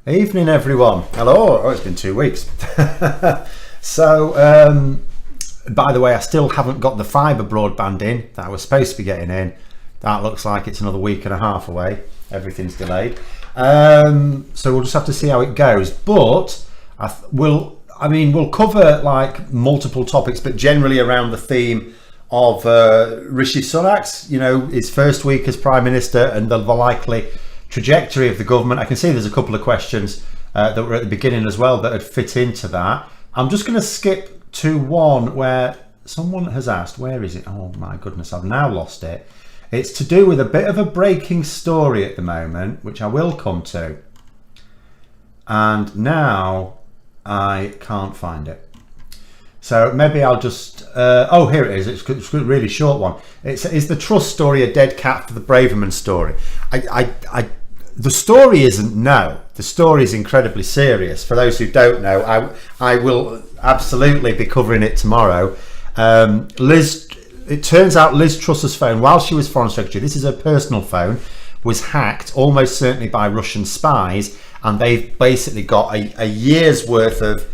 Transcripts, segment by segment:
Evening, everyone. Hello. Oh, it's been 2 weeks. So, by the way, I still haven't got the fibre broadband in that I was supposed to be getting in. That looks like it's another week and a half away. Everything's delayed. So we'll just have to see how it goes. But we'll cover like multiple topics, but generally around the theme of Rishi Sunak's, his first week as Prime Minister and the likely trajectory of the government. I can see there's a couple of questions that were at the beginning as well that had fit into that. I'm just going to skip to one where someone has asked, where is it? Oh my goodness, I've now lost it. It's to do with a bit of a breaking story at the moment, which I will come to. And now I can't find it. So maybe I'll just, oh, here it is. It's a really short one. Is the trust story a dead cat for the Braverman story? The story isn't, no. The story is incredibly serious. For those who don't know, I will absolutely be covering it tomorrow. It turns out Liz Truss's phone, while she was Foreign Secretary, this is her personal phone, was hacked almost certainly by Russian spies, and they've basically got a year's worth of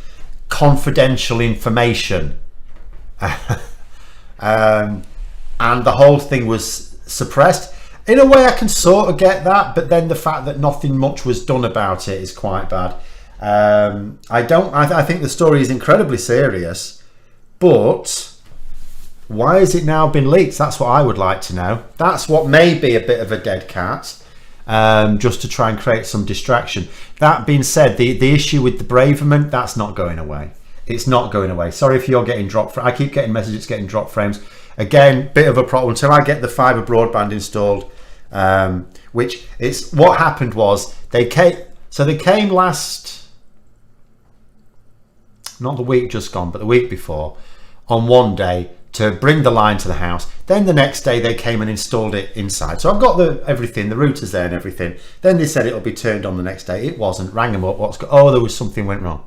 confidential information. And the whole thing was suppressed. In a way, I can sort of get that, but then the fact that nothing much was done about it is quite bad. I think the story is incredibly serious, but why has it now been leaked? That's what I would like to know. That's what may be a bit of a dead cat, just to try and create some distraction. That being said, the issue with the Braverman, that's not going away. It's not going away. Sorry if you're getting dropped. I keep getting messages getting drop frames. Again, bit of a problem until I get the fibre broadband installed. Which is what happened was they came last, not the week just gone, but the week before, on one day to bring the line to the house. Then the next day they came and installed it inside. So I've got everything, the routers there and everything. Then they said it'll be turned on the next day. It wasn't. Rang them up. Oh, there was something went wrong.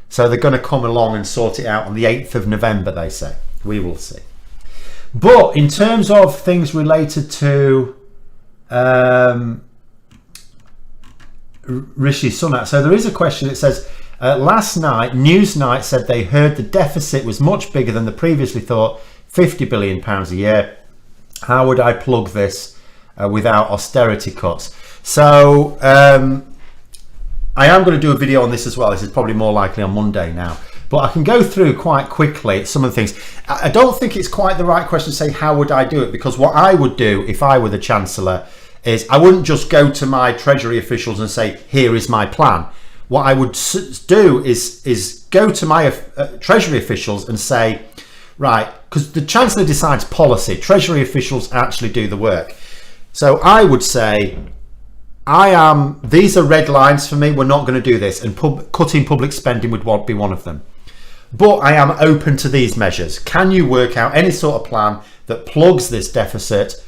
So they're going to come along and sort it out on the 8th of November, they say. We will see. But in terms of things related to Rishi Sunak, so there is a question that says, last night Newsnight said they heard the deficit was much bigger than the previously thought, £50 billion a year. How would I plug this without austerity cuts? So I am going to do a video on this as well. This is probably more likely on Monday now, but I can go through quite quickly some of the things. I don't think it's quite the right question to say how would I do it, because what I would do if I were the Chancellor is I wouldn't just go to my Treasury officials and say, here is my plan. What I would do is go to my Treasury officials and say, right, because the Chancellor decides policy, Treasury officials actually do the work. So I would say, these are red lines for me, we're not going to do this, and cutting public spending would be one of them. But I am open to these measures. Can you work out any sort of plan that plugs this deficit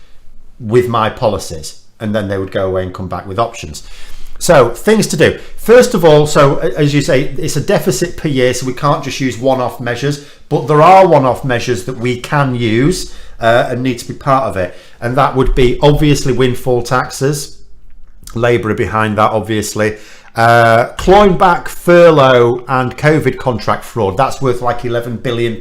with my policies? And then they would go away and come back with options. So things to do. First of all, so as you say, it's a deficit per year, so we can't just use one-off measures, but there are one-off measures that we can use and need to be part of it. And that would be obviously windfall taxes. Labour are behind that, obviously. Clawing back furlough and COVID contract fraud, that's worth like £11 billion.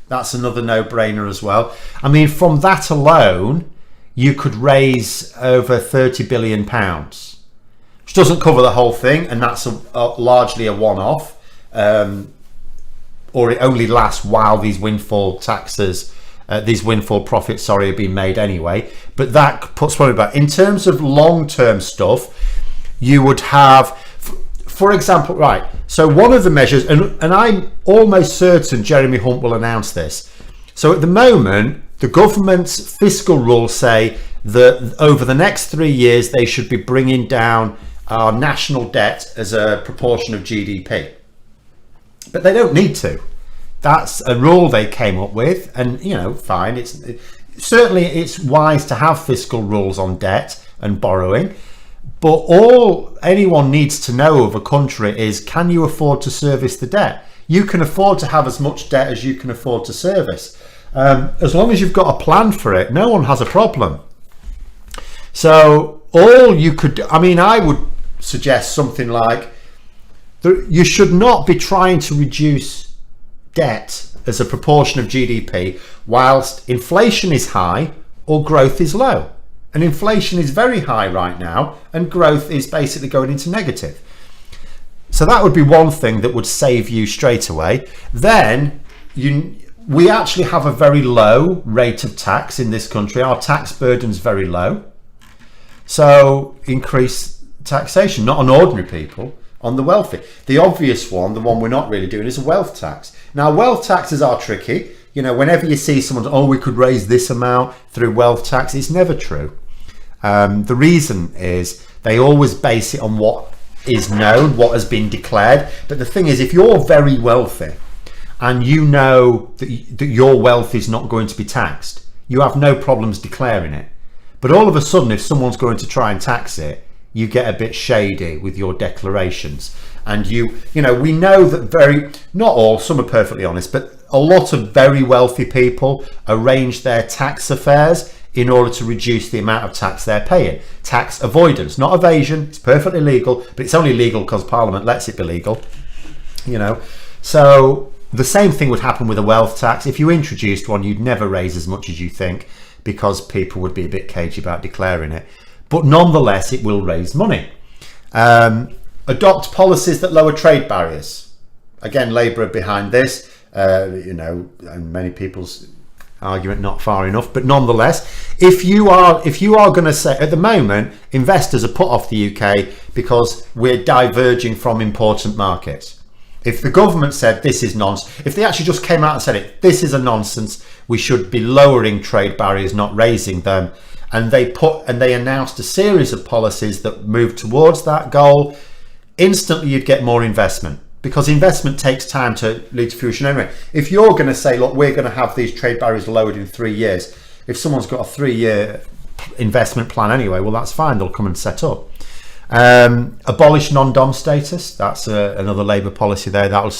That's another no-brainer as well. I mean, from that alone, you could raise over £30 billion, which doesn't cover the whole thing, and that's largely a one-off, or it only lasts while these windfall taxes, these windfall profits, are being made anyway. But that puts probably back. In terms of long-term stuff, you would have, for example, right, so one of the measures, and I'm almost certain Jeremy Hunt will announce this. So at the moment, the government's fiscal rules say that over the next 3 years, they should be bringing down our national debt as a proportion of GDP. But they don't need to. That's a rule they came up with, and fine. Certainly it's wise to have fiscal rules on debt and borrowing, but all anyone needs to know of a country is, can you afford to service the debt? You can afford to have as much debt as you can afford to service. As long as you've got a plan for it, no one has a problem. So all you could, I mean, I would suggests something like you should not be trying to reduce debt as a proportion of GDP whilst inflation is high or growth is low. And inflation is very high right now and growth is basically going into negative. So that would be one thing that would save you straight away. Then we actually have a very low rate of tax in this country. Our tax burden's very low. So increase taxation, not on ordinary people, on the wealthy. The obvious one, the one we're not really doing, is a wealth tax. Now, wealth taxes are tricky. You know, whenever you see someone, oh, we could raise this amount through wealth tax, it's never true. The reason is they always base it on what is known, what has been declared. But the thing is, if you're very wealthy and you know that your wealth is not going to be taxed, you have no problems declaring it. But all of a sudden, if someone's going to try and tax it, you get a bit shady with your declarations. And you know, we know that not all, some are perfectly honest, but a lot of very wealthy people arrange their tax affairs in order to reduce the amount of tax they're paying. Tax avoidance, not evasion. It's perfectly legal, but it's only legal because Parliament lets it be legal, you know. So the same thing would happen with a wealth tax. If you introduced one, you'd never raise as much as you think because people would be a bit cagey about declaring it. But nonetheless, it will raise money. Adopt policies that lower trade barriers. Again, Labour are behind this, you know, and many people's argument not far enough, but nonetheless, if you are going to say, at the moment, investors are put off the UK because we're diverging from important markets. If the government said this is nonsense, if they actually just came out and said it, this is a nonsense, we should be lowering trade barriers, not raising them, and they announced a series of policies that move towards that goal, instantly you'd get more investment, because investment takes time to lead to fruition anyway. If you're going to say, look, we're going to have these trade barriers lowered in 3 years, if someone's got a 3-year investment plan anyway, well, that's fine, they'll come and set up. Abolish non-dom status, that's another Labour policy there. That'll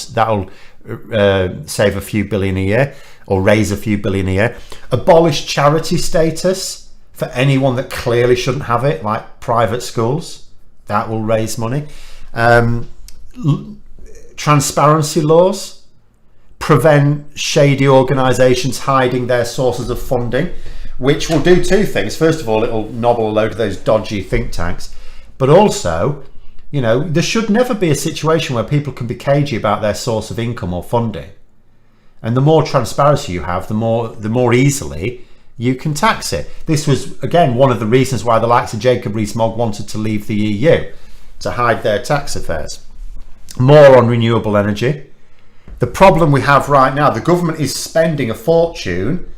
save a few billion a year, or raise a few billion a year. Abolish charity status for anyone that clearly shouldn't have it, like private schools. That will raise money. Transparency laws, prevent shady organisations hiding their sources of funding, which will do two things. First of all, it'll nobble a load of those dodgy think tanks, but also, you know, there should never be a situation where people can be cagey about their source of income or funding. And the more transparency you have, the more easily you can tax it. This was, again, one of the reasons why the likes of Jacob Rees-Mogg wanted to leave the EU, to hide their tax affairs. More on renewable energy. The problem we have right now, the government is spending a fortune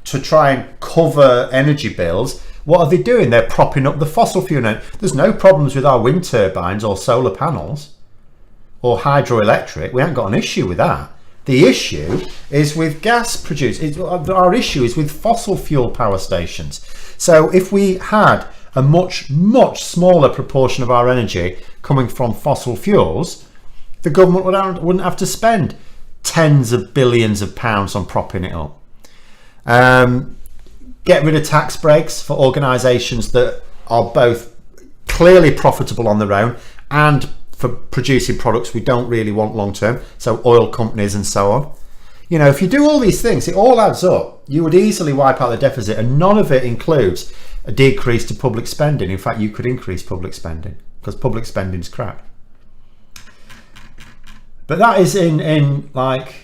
to try and cover energy bills. What are they doing? They're propping up the fossil fuel. There's no problems with our wind turbines or solar panels or hydroelectric. We haven't got an issue with that. The issue is with gas produced. Our issue is with fossil fuel power stations. So if we had a much smaller proportion of our energy coming from fossil fuels, the government wouldn't have to spend tens of billions of pounds on propping it up. Get rid of tax breaks for organisations that are both clearly profitable on their own and for producing products we don't really want long term, so oil companies and so on. You know, if you do all these things, it all adds up. You would easily wipe out the deficit, and none of it includes a decrease to public spending. In fact, you could increase public spending because public spending is crap. But that is in like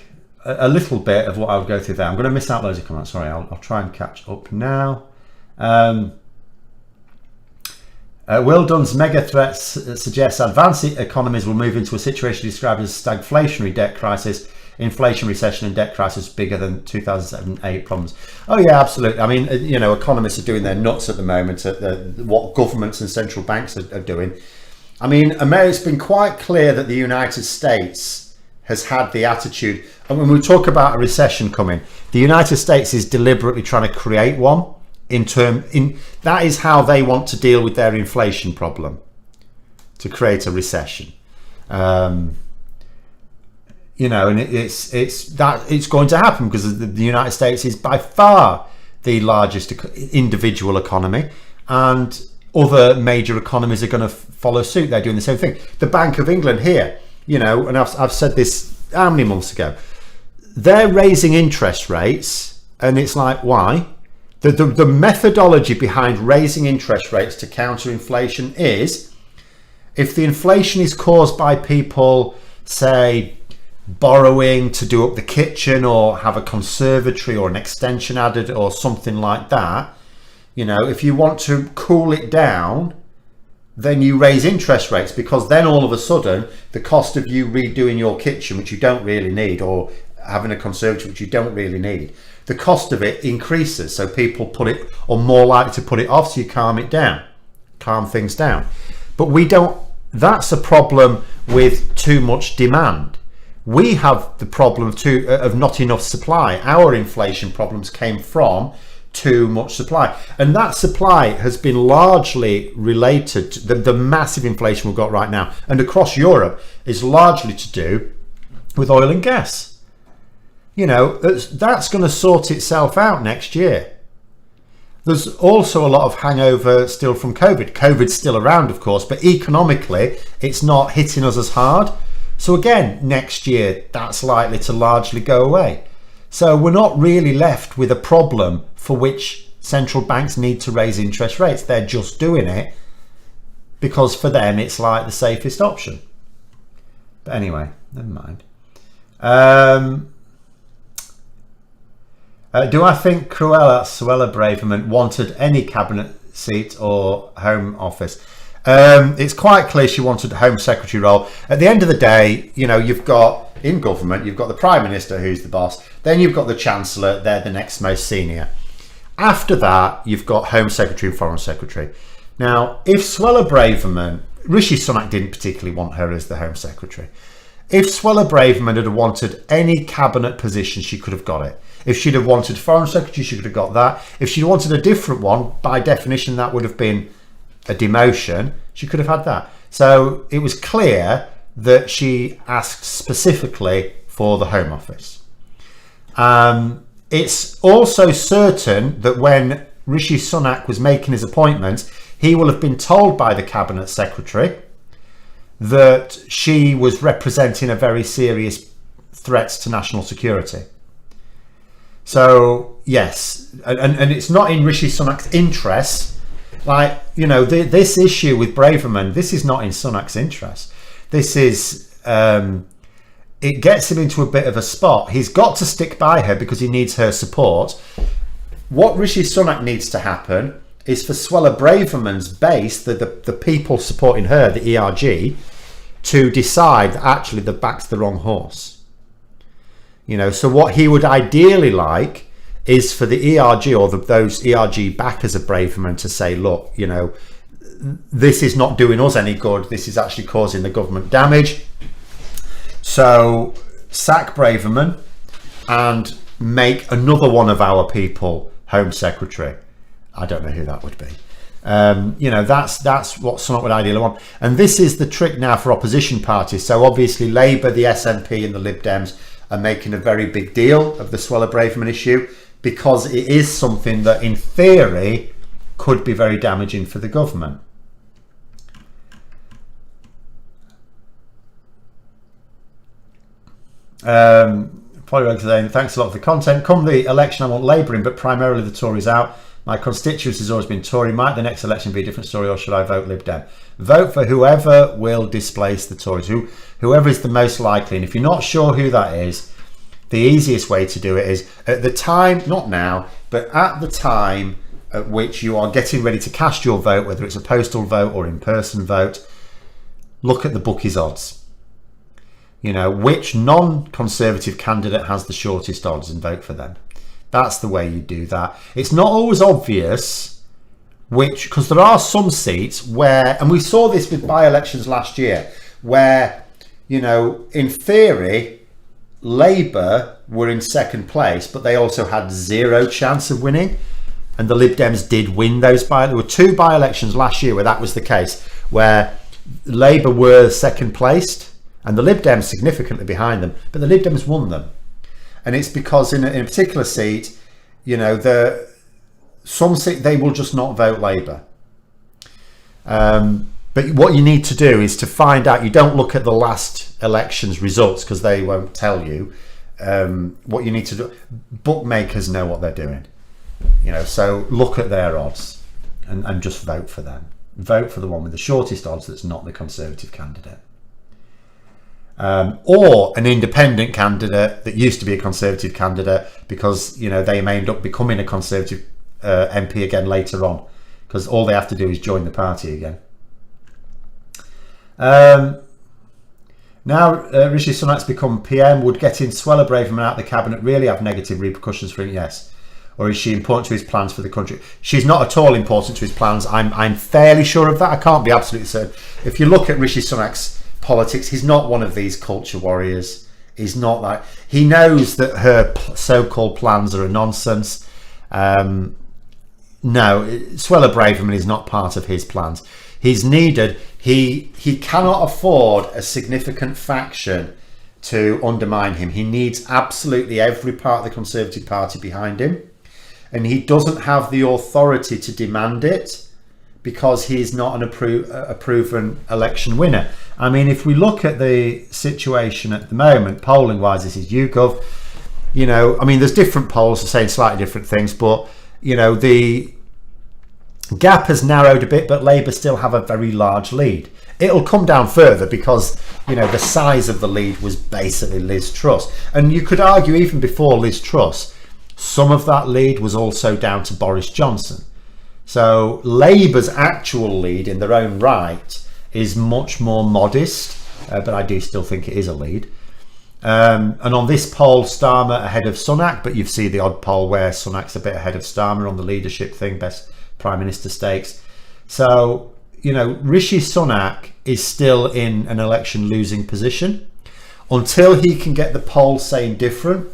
a little bit of what I'll go through there. I'm going to miss out loads of comments. Sorry, I'll try and catch up now. Will Dunn's mega threats suggests advanced economies will move into a situation described as stagflationary debt crisis, inflation, recession, and debt crisis bigger than 2008 problems. Oh yeah, absolutely. I mean, you know, economists are doing their nuts at the moment at what governments and central banks are doing. I mean, it's been quite clear that the United States has had the attitude, and when we talk about a recession coming, the United States is deliberately trying to create one. That is how they want to deal with their inflation problem, to create a recession. You know, and it's going to happen because the United States is by far the largest individual economy, and other major economies are going to follow suit. They're doing the same thing. The Bank of England here, you know, and I've said this how many months ago, they're raising interest rates, and it's like, why? The methodology behind raising interest rates to counter inflation is, if the inflation is caused by people, say, borrowing to do up the kitchen or have a conservatory or an extension added or something like that, you know, if you want to cool it down, then you raise interest rates, because then all of a sudden the cost of you redoing your kitchen, which you don't really need, or having a conservatory, which you don't really need, the cost of it increases. So people put it, or more likely to put it off, so you calm things down. But we don't, that's a problem with too much demand. We have the problem of not enough supply. Our inflation problems came from too much supply, and that supply has been largely related to the massive inflation we've got right now, and across Europe, is largely to do with oil and gas. You know, that's going to sort itself out next year. There's also a lot of hangover still from COVID. COVID's still around, of course, but economically it's not hitting us as hard. So again, next year that's likely to largely go away. So we're not really left with a problem for which central banks need to raise interest rates. They're just doing it because for them it's like the safest option. But anyway, never mind. Do I think Suella Braverman wanted any cabinet seat or home office? It's quite clear she wanted a home secretary role. At the end of the day, you know, you've got, in government, you've got the Prime Minister, who's the boss, then you've got the Chancellor, they're the next most senior. After that, you've got Home Secretary and Foreign Secretary. Now, if Suella Braverman, Rishi Sunak didn't particularly want her as the Home Secretary. If Suella Braverman had wanted any cabinet position, she could have got it. If she'd have wanted Foreign Secretary, she could have got that. If she wanted a different one, by definition, that would have been a demotion. She could have had that. So it was clear that she asked specifically for the Home Office. It's also certain that when Rishi Sunak was making his appointments, he will have been told by the Cabinet Secretary that she was representing a very serious threat to national security. So yes, and it's not in Rishi Sunak's interest. Like, you know, this issue with Braverman, this is not in Sunak's interest. This is, it gets him into a bit of a spot. He's got to stick by her because he needs her support. What Rishi Sunak needs to happen is for Suella Braverman's base, the people supporting her, the ERG, to decide that actually they've backed the wrong horse. You know, so what he would ideally like is for the ERG or those ERG backers of Braverman to say, look, you know, this is not doing us any good. This is actually causing the government damage. So sack Braverman and make another one of our people Home Secretary. I don't know who that would be. You know, that's what Sunak would ideally want. And this is the trick now for opposition parties. So obviously Labour, the SNP and the Lib Dems are making a very big deal of the Suella Braverman issue because it is something that in theory could be very damaging for the government. Probably saying, thanks a lot for the content. Come the election, I want Labour in, but primarily the Tories out. My constituency has always been Tory. Might the next election be a different story, or should I vote Lib Dem? Vote for whoever will displace the Tories, whoever is the most likely. And if you're not sure who that is, the easiest way to do it is at the time, not now, but at the time at which you are getting ready to cast your vote, whether it's a postal vote or in-person vote, look at the bookies' odds. You know, which non-conservative candidate has the shortest odds and vote for them. That's the way you do that. It's not always obvious which, because there are some seats where, and we saw this with by-elections last year, where, you know, in theory, Labour were in second place, but they also had zero chance of winning. And the Lib Dems did win those there were two by-elections last year where that was the case, where Labour were second placed and the Lib Dems significantly behind them, but the Lib Dems won them. And it's because in a particular seat, you know, some seat they will just not vote Labour. But what you need to do is to find out. You don't look at the last election's results because they won't tell you. What you need to do, bookmakers know what they're doing, so look at their odds and just vote for them. Vote for the one with the shortest odds that's not the Conservative candidate, or an independent candidate that used to be a Conservative candidate, because they may end up becoming a Conservative MP again later on, because all they have to do is join the party again. Now Rishi Sunak's become PM. Would getting Suella Braverman out of the cabinet really have negative repercussions for him? Yes. Or is she important to his plans for the country? She's not at all important to his plans. I'm fairly sure of that. I can't be absolutely certain. If you look at Rishi Sunak's politics, he's not one of these culture warriors. He's not that. He knows that her so-called plans are a nonsense. No, Suella Braverman is not part of his plans. He's needed. He cannot afford a significant faction to undermine him. He needs absolutely every part of the Conservative Party behind him, and he doesn't have the authority to demand it because he's not a proven election winner. I mean, if we look at the situation at the moment, polling wise, this is YouGov. I mean, there's different polls saying slightly different things, but the gap has narrowed a bit, but Labour still have a very large lead. It'll come down further because the size of the lead was basically Liz Truss, and you could argue even before Liz Truss some of that lead was also down to Boris Johnson. So Labour's actual lead in their own right is much more modest, but I do still think it is a lead. And on this poll, Starmer ahead of Sunak, but you've seen the odd poll where Sunak's a bit ahead of Starmer on the leadership thing, best Prime Minister stakes. So, Rishi Sunak is still in an election losing position. Until he can get the polls saying different,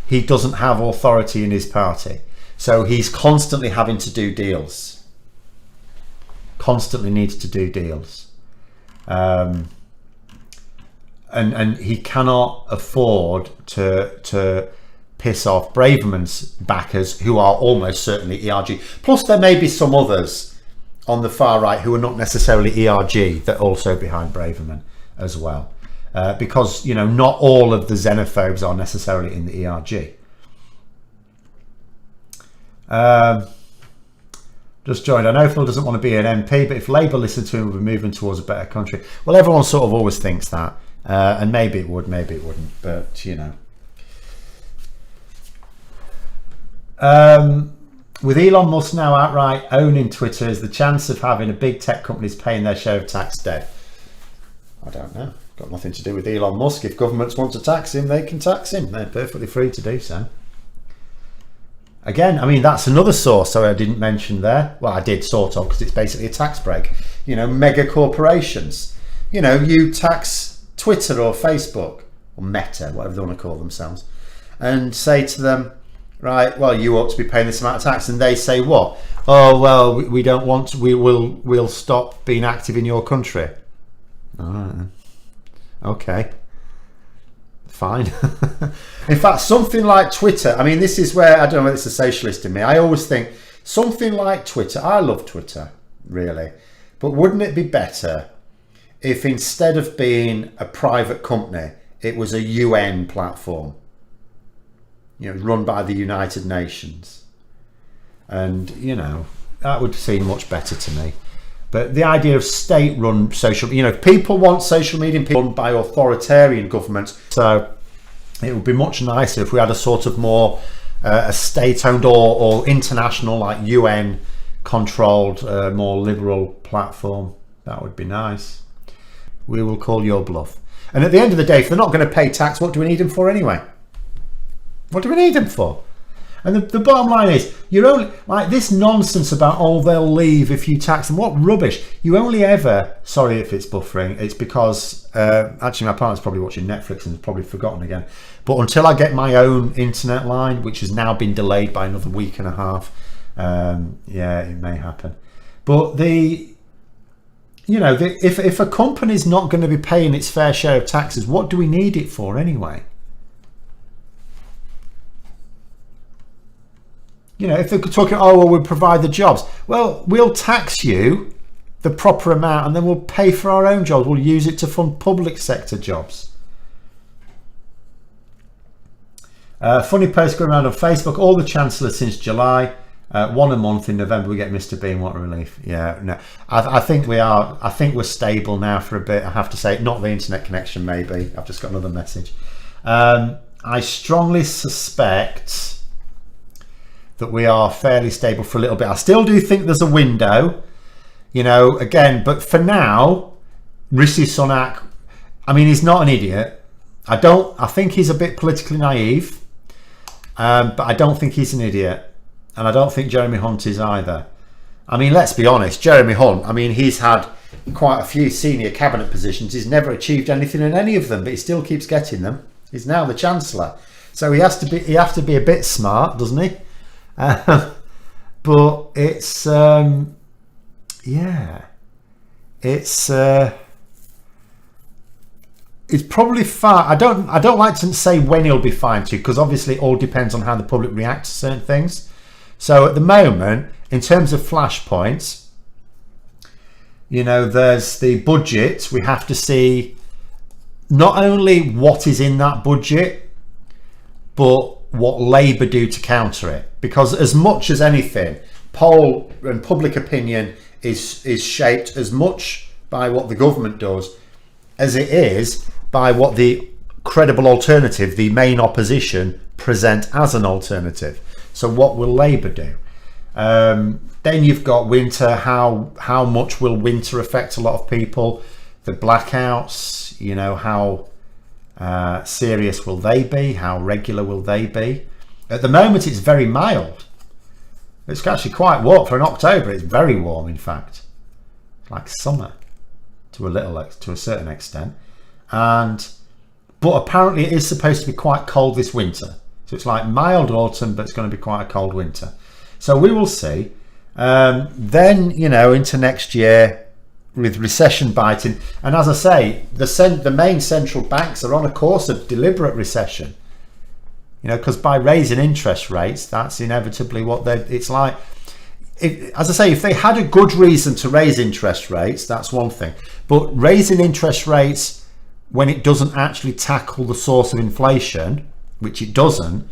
he doesn't have authority in his party. So he's constantly having to do deals. Constantly needs to do deals. And he cannot afford to piss off Braverman's backers, who are almost certainly ERG. Plus there may be some others on the far right who are not necessarily ERG that are also behind Braverman as well. Because not all of the xenophobes are necessarily in the ERG. Just joined. I know Phil doesn't want to be an MP, but if Labour listened to him, we'll be moving towards a better country. Well, everyone sort of always thinks that, and maybe it would, maybe it wouldn't, but with Elon Musk now outright owning Twitter, is the chance of having a big tech companies paying their share of tax dead? I don't know. Got nothing to do with Elon Musk. If governments want to tax him, they can tax him. They're perfectly free to do so. Again, I mean, that's another source, so I didn't mention there. Well, I did sort of, because it's basically a tax break. Mega corporations. You tax Twitter or Facebook or Meta, whatever they want to call themselves, and say to them, right, well, you ought to be paying this amount of tax, and they say what? Oh, well, we don't want to, we'll stop being active in your country. All right then. Okay, fine. In fact, something like Twitter, I mean, this is where, I don't know whether it's a socialist in me, I always think something like Twitter, I love Twitter, really, but wouldn't it be better if instead of being a private company, it was a UN platform, run by the United Nations? And that would seem much better to me. But the idea of state-run social, people want social media run by authoritarian governments. So it would be much nicer if we had a sort of more a state-owned or international, like UN-controlled, more liberal platform. That would be nice. We will call your bluff. And at the end of the day, if they're not going to pay tax, what do we need them for anyway? What do we need them for? And the bottom line is, you're only like this nonsense about, oh, they'll leave if you tax them. What rubbish. You only ever, sorry if it's buffering, it's because actually my partner's probably watching Netflix and has probably forgotten again, but until I get my own internet line, which has now been delayed by another week and a half, yeah, it may happen. But if a company's not going to be paying its fair share of taxes, what do we need it for anyway? If they're talking, oh, well, we'll provide the jobs. Well, we'll tax you the proper amount, and then we'll pay for our own jobs. We'll use it to fund public sector jobs. Funny post going around on Facebook. All the chancellors since July, one a month. In November we get Mr. Bean. What a relief. Yeah, no, I think we are. I think we're stable now for a bit. I have to say, not the internet connection. Maybe I've just got another message. I strongly suspect that we are fairly stable for a little bit. I still do think there's a window, you know, again, but for now, Rishi Sunak, I mean, he's not an idiot. I think he's a bit politically naive, but I don't think he's an idiot. And I don't think Jeremy Hunt is either. I mean, let's be honest, Jeremy Hunt, I mean, he's had quite a few senior cabinet positions. He's never achieved anything in any of them, but he still keeps getting them. He's now the Chancellor. So he has to be a bit smart, doesn't he? But it's yeah, it's probably fine. I don't like to say when he'll be fine too, because obviously it all depends on how the public reacts to certain things. So at the moment, in terms of flashpoints, you know, there's the budget. We have to see not only what is in that budget, but what Labour do to counter it. Because as much as anything, poll and public opinion is shaped as much by what the government does as it is by what the credible alternative, the main opposition, present as an alternative. So what will Labour do? Then you've got winter. How much will winter affect a lot of people? The blackouts, you know, how serious will they be? How regular will they be? At the moment, it's very mild. It's actually quite warm for an October. It's very warm, in fact, like summer to a certain extent. But apparently, it is supposed to be quite cold this winter. So it's like mild autumn, but it's going to be quite a cold winter. So we will see. Then, you know, into next year with recession biting, and as I say, the main central banks are on a course of deliberate recession. You know, because by raising interest rates, that's inevitably what it's like. As I say, if they had a good reason to raise interest rates, that's one thing. But raising interest rates when it doesn't actually tackle the source of inflation, which it doesn't,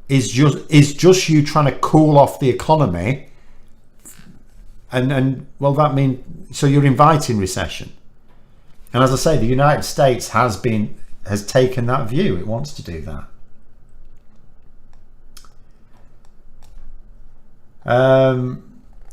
is just you trying to cool off the economy. And well, that means, so you're inviting recession. And as I say, the United States has taken that view. It wants to do that.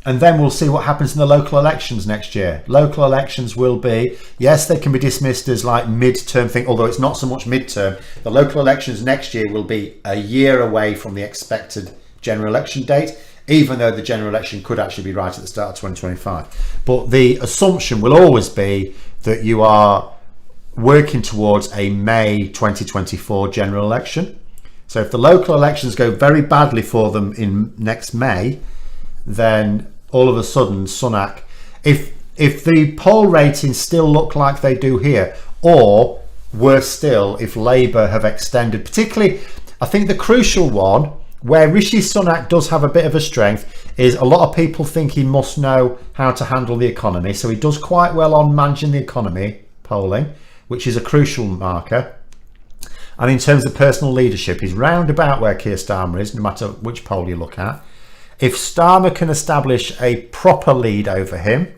And then we'll see what happens in the local elections next year. Local elections will be, yes, they can be dismissed as like mid-term thing, although it's not so much mid-term. The local elections next year will be a year away from the expected general election date, even though the general election could actually be right at the start of 2025. But the assumption will always be that you are working towards a May 2024 general election. So if the local elections go very badly for them in next May, then all of a sudden Sunak, if the poll ratings still look like they do here, or worse still, if Labour have extended, particularly, I think the crucial one, where Rishi Sunak does have a bit of a strength, is a lot of people think he must know how to handle the economy. So he does quite well on managing the economy polling, which is a crucial marker. And in terms of personal leadership, he's round about where Keir Starmer is, no matter which poll you look at. If Starmer can establish a proper lead over him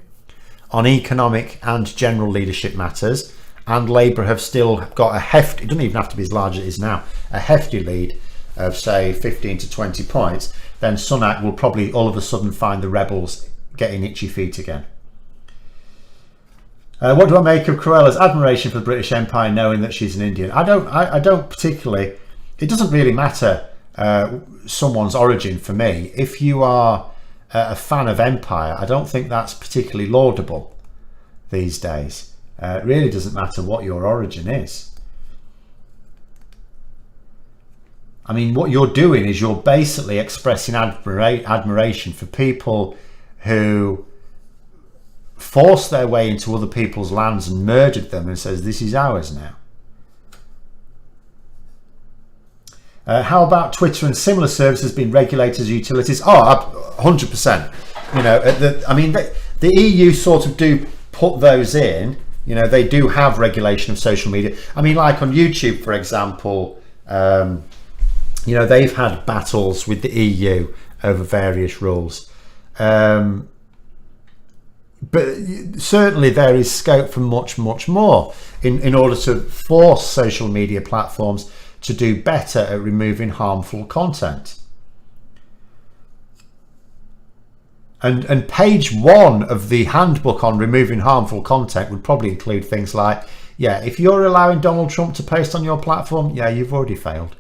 on economic and general leadership matters, and Labour have still got a hefty, it doesn't even have to be as large as it is now, a hefty lead of say 15 to 20 points, then Sunak will probably all of a sudden find the rebels getting itchy feet again. What do I make of Cruella's admiration for the British Empire, knowing that she's an Indian? I don't particularly. It doesn't really matter someone's origin for me. If you are a fan of empire, I don't think that's particularly laudable these days. It really doesn't matter what your origin is. I mean, what you're doing is you're basically expressing admiration for people who forced their way into other people's lands and murdered them, and says this is ours now. How about Twitter and similar services being regulated as utilities? Oh, 100%. You know, I mean, the EU sort of do put those in. You know, they do have regulation of social media. I mean, like on YouTube, for example, you know, they've had battles with the EU over various rules. But certainly there is scope for much more in order to force social media platforms to do better at removing harmful content. And page 1 of the handbook on removing harmful content would probably include things like, yeah, if you're allowing Donald Trump to post on your platform, yeah, you've already failed.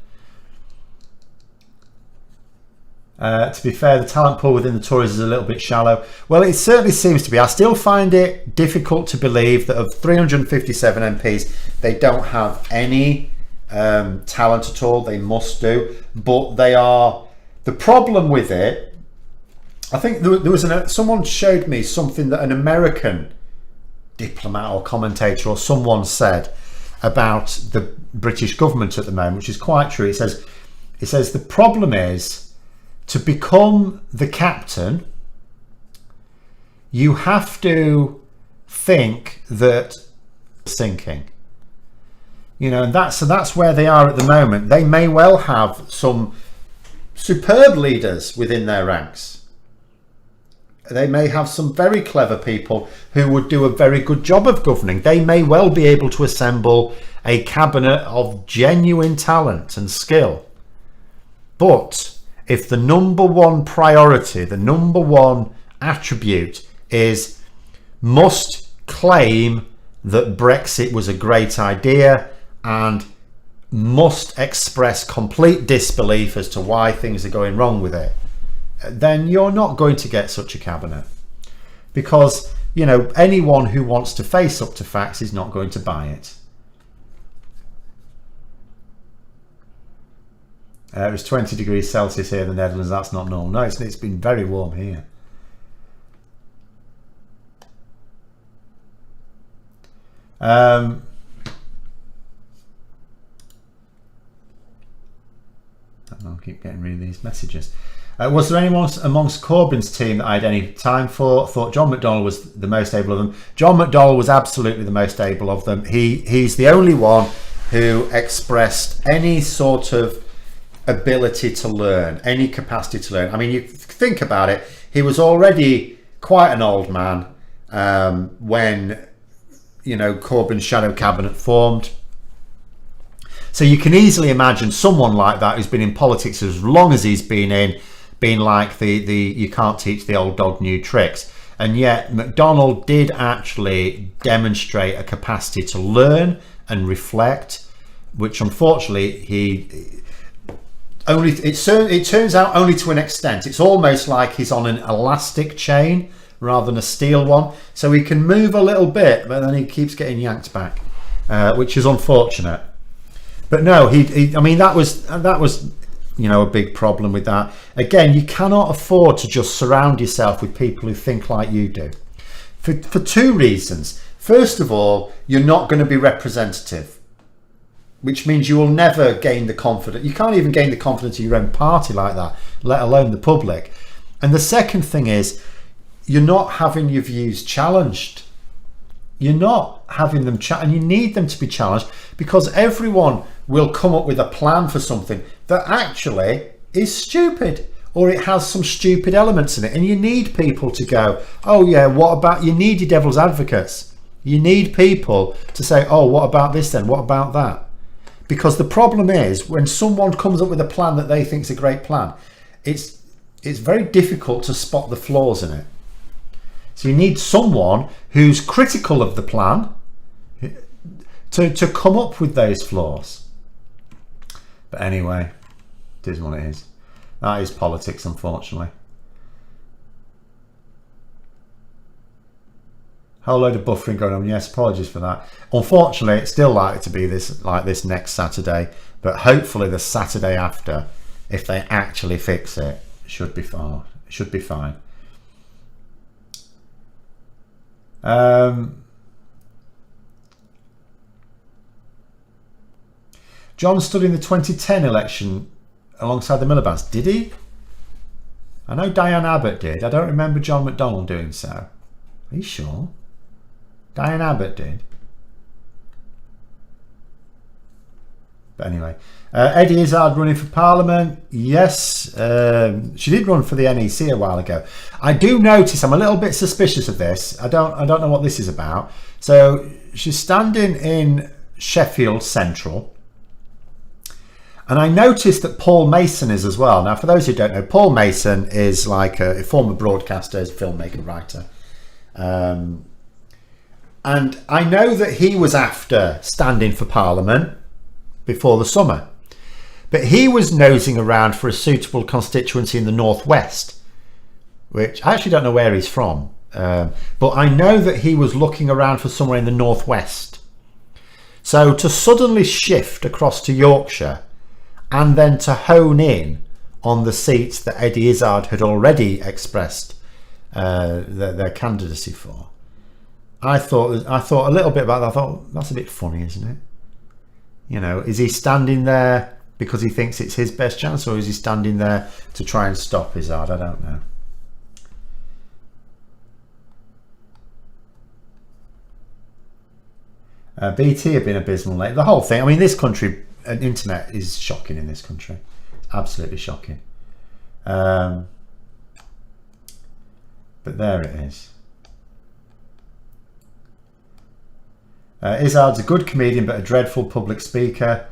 To be fair, the talent pool within the Tories is a little bit shallow. Well, it certainly seems to be. I still find it difficult to believe that of 357 MPs, they don't have any talent at all. They must do. But they are... The problem with it, I think there was someone showed me something that an American diplomat or commentator or someone said about the British government at the moment, which is quite true. It says the problem is, to become the captain, you have to think that sinking. You know, and that's where they are at the moment. They may well have some superb leaders within their ranks. They may have some very clever people who would do a very good job of governing. They may well be able to assemble a cabinet of genuine talent and skill. But if the number one priority, the number one attribute is must claim that Brexit was a great idea and must express complete disbelief as to why things are going wrong with it, then you're not going to get such a cabinet. Because, you know, anyone who wants to face up to facts is not going to buy it. It was 20 degrees Celsius here in the Netherlands. That's not normal. No, it's been very warm here. I'll keep getting rid of these messages. Was there anyone amongst Corbyn's team that I had any time for? Thought John McDonnell was the most able of them. John McDonnell was absolutely the most able of them. He's the only one who expressed any sort of ability to learn, any capacity to learn. I mean, you think about it, he was already quite an old man when, you know, Corbyn's shadow cabinet formed. So you can easily imagine someone like that who's been in politics as long as he's been in, being like the you can't teach the old dog new tricks. And yet McDonnell did actually demonstrate a capacity to learn and reflect, which unfortunately it turns out only to an extent. It's almost like he's on an elastic chain rather than a steel one. So he can move a little bit, but then he keeps getting yanked back, which is unfortunate. But no, I mean, that was, you know, a big problem with that. Again, you cannot afford to just surround yourself with people who think like you do. For two reasons. First of all, you're not going to be representative, which means you will never gain the confidence. You can't even gain the confidence of your own party like that, let alone the public. And the second thing is, you're not having your views challenged. You're not having them and you need them to be challenged, because everyone will come up with a plan for something that actually is stupid, or it has some stupid elements in it, and you need people to go, oh yeah, what about, you need your devil's advocates. You need people to say, oh, what about this then, what about that? Because the problem is, when someone comes up with a plan that they think is a great plan, it's very difficult to spot the flaws in it. So you need someone who's critical of the plan to come up with those flaws. But anyway, it is what it is. That is politics, unfortunately. Whole load of buffering going on. Yes, apologies for that. Unfortunately, it's still likely to be like this next Saturday, but hopefully the Saturday after, if they actually fix it, should be fine. It should be fine. John stood in the 2010 election alongside the Miliband's. Did he? I know Diane Abbott did. I don't remember John McDonnell doing so. Are you sure? Diane Abbott did. But anyway, Eddie Izzard running for Parliament. Yes, she did run for the NEC a while ago. I do notice, I'm a little bit suspicious of this. I don't know what this is about. So she's standing in Sheffield Central. And I noticed that Paul Mason is as well. Now, for those who don't know, Paul Mason is like a former broadcaster, filmmaker, writer. And I know that he was after standing for Parliament before the summer. But he was nosing around for a suitable constituency in the northwest, which I actually don't know where he's from. But I know that he was looking around for somewhere in the northwest. So to suddenly shift across to Yorkshire and then to hone in on the seats that Eddie Izzard had already expressed their candidacy for, I thought a little bit about that. I thought, that's a bit funny, isn't it? You know, is he standing there because he thinks it's his best chance, or is he standing there to try and stop Izzard? I don't know. BT have been abysmal lately. The whole thing, I mean, this country, internet is shocking in this country. Absolutely shocking. But there it is. Izzard's a good comedian but a dreadful public speaker.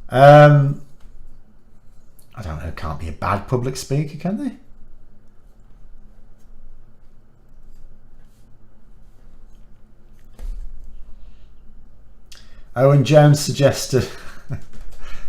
I don't know, can't be a bad public speaker, can they? Owen Jones suggested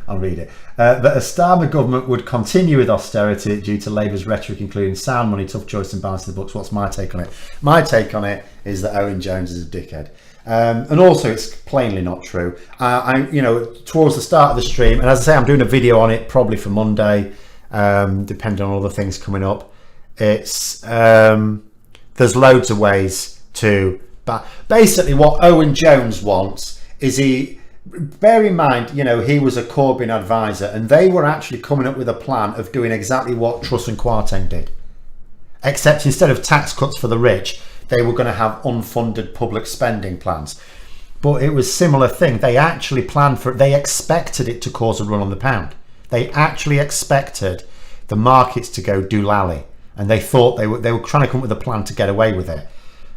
I'll read it, that a Starmer government would continue with austerity due to Labour's rhetoric, including sound money, tough choice and balance in the books. What's my take on it? My take on it is that Owen Jones is a dickhead. And also it's plainly not true. You know, towards the start of the stream, and as I say, I'm doing a video on it probably for Monday, depending on other things coming up. It's there's loads of ways to, but basically what Owen Jones wants is bear in mind, you know, he was a Corbyn advisor and they were actually coming up with a plan of doing exactly what Truss and Kwarteng did, except instead of tax cuts for the rich, they were going to have unfunded public spending plans. But it was a similar thing. They actually planned for it. They expected it to cause a run on the pound. They actually expected the markets to go doolally, and they thought they were trying to come up with a plan to get away with it.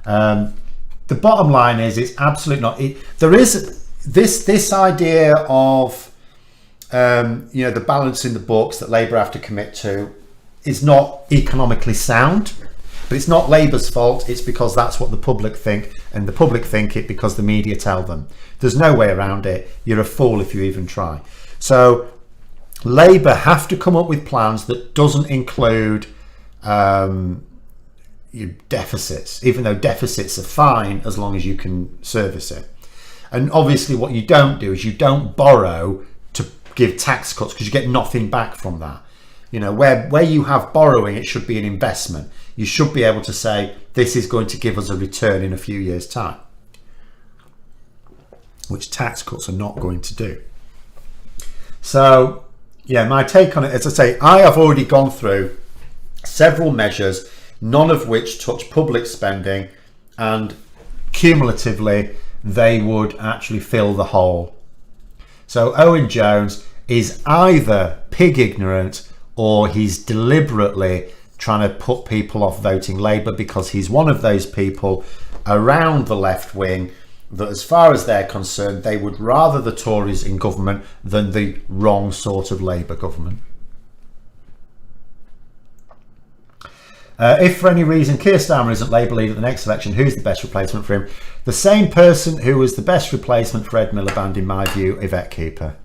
The bottom line is, it's absolutely not. There is this idea of you know, the balance in the books that Labour have to commit to is not economically sound. But it's not Labour's fault, it's because that's what the public think, and the public think it because the media tell them. There's no way around it. You're a fool if you even try. So Labour have to come up with plans that doesn't include deficits, even though deficits are fine as long as you can service it. And obviously what you don't do is you don't borrow to give tax cuts, because you get nothing back from that. You know, where you have borrowing, it should be an investment. You should be able to say, this is going to give us a return in a few years' time, which tax cuts are not going to do. So, yeah, my take on it, as I say, I have already gone through several measures, none of which touch public spending, and cumulatively, they would actually fill the hole. So Owen Jones is either pig ignorant, or he's deliberately trying to put people off voting Labour, because he's one of those people around the left wing that, as far as they're concerned, they would rather the Tories in government than the wrong sort of Labour government. If for any reason Keir Starmer isn't Labour leader at the next election, who's the best replacement for him? The same person who was the best replacement for Ed Miliband, in my view, Yvette Cooper.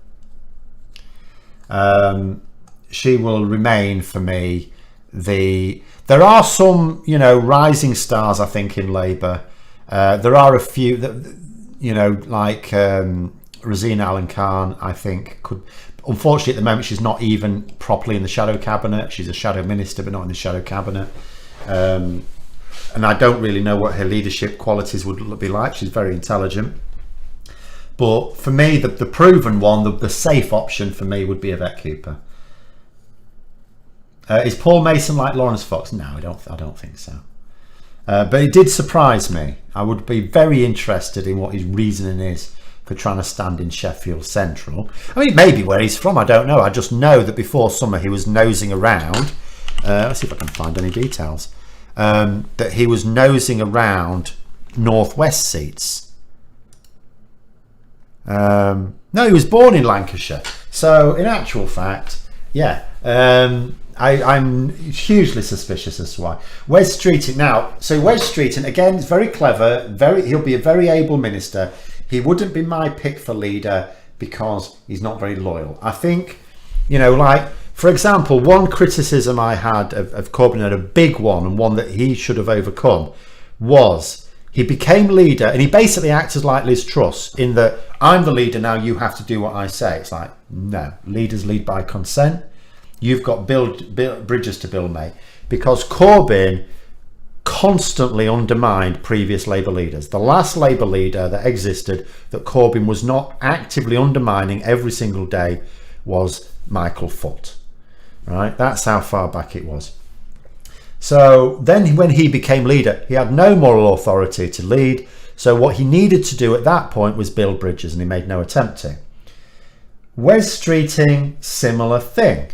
She will remain for me there are some, you know, rising stars, I think, in Labour. There are a few that, you know, like Rosina Allen Khan, I think could, unfortunately at the moment she's not even properly in the shadow cabinet. She's a shadow minister but not in the shadow cabinet, and I don't really know what her leadership qualities would be like. She's very intelligent, but for me the proven one, the safe option for me would be Yvette Cooper. Is Paul Mason like Lawrence Fox? No, I don't think so. But it did surprise me. I would be very interested in what his reasoning is for trying to stand in Sheffield Central. I mean, maybe where he's from, I don't know. I just know that before summer he was nosing around. Let's see if I can find any details. That he was nosing around Northwest seats. No, he was born in Lancashire. So in actual fact, yeah, I'm hugely suspicious as to why. Wes Streeting now. So Wes Streeting again is very clever. He'll be a very able minister. He wouldn't be my pick for leader because he's not very loyal. I think, you know, like for example, one criticism I had of Corbyn, and a big one, and one that he should have overcome, was he became leader and he basically acted like Liz Truss in that I'm the leader now, you have to do what I say. It's like, no, leaders lead by consent. You've got build bridges to build, mate. Because Corbyn constantly undermined previous Labour leaders. The last Labour leader that existed that Corbyn was not actively undermining every single day was Michael Foot. Right? That's how far back it was. So then when he became leader, he had no moral authority to lead. So what he needed to do at that point was build bridges, and he made no attempt to. Wes Streeting, similar thing.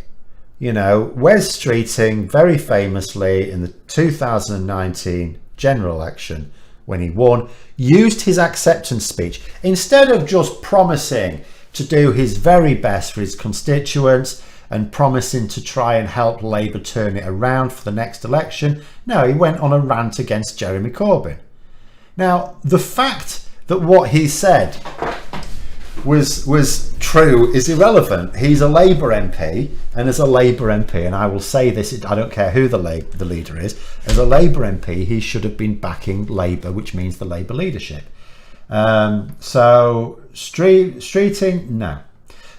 You know, Wes Streeting very famously in the 2019 general election, when he won, used his acceptance speech instead of just promising to do his very best for his constituents and promising to try and help Labour turn it around for the next election. No, he went on a rant against Jeremy Corbyn. Now, the fact that what he said was true is irrelevant. He's a Labour MP, and as a Labour MP, and I will say this, I don't care who the leader is, as a Labour MP he should have been backing Labour, which means the Labour leadership. So Streeting, no.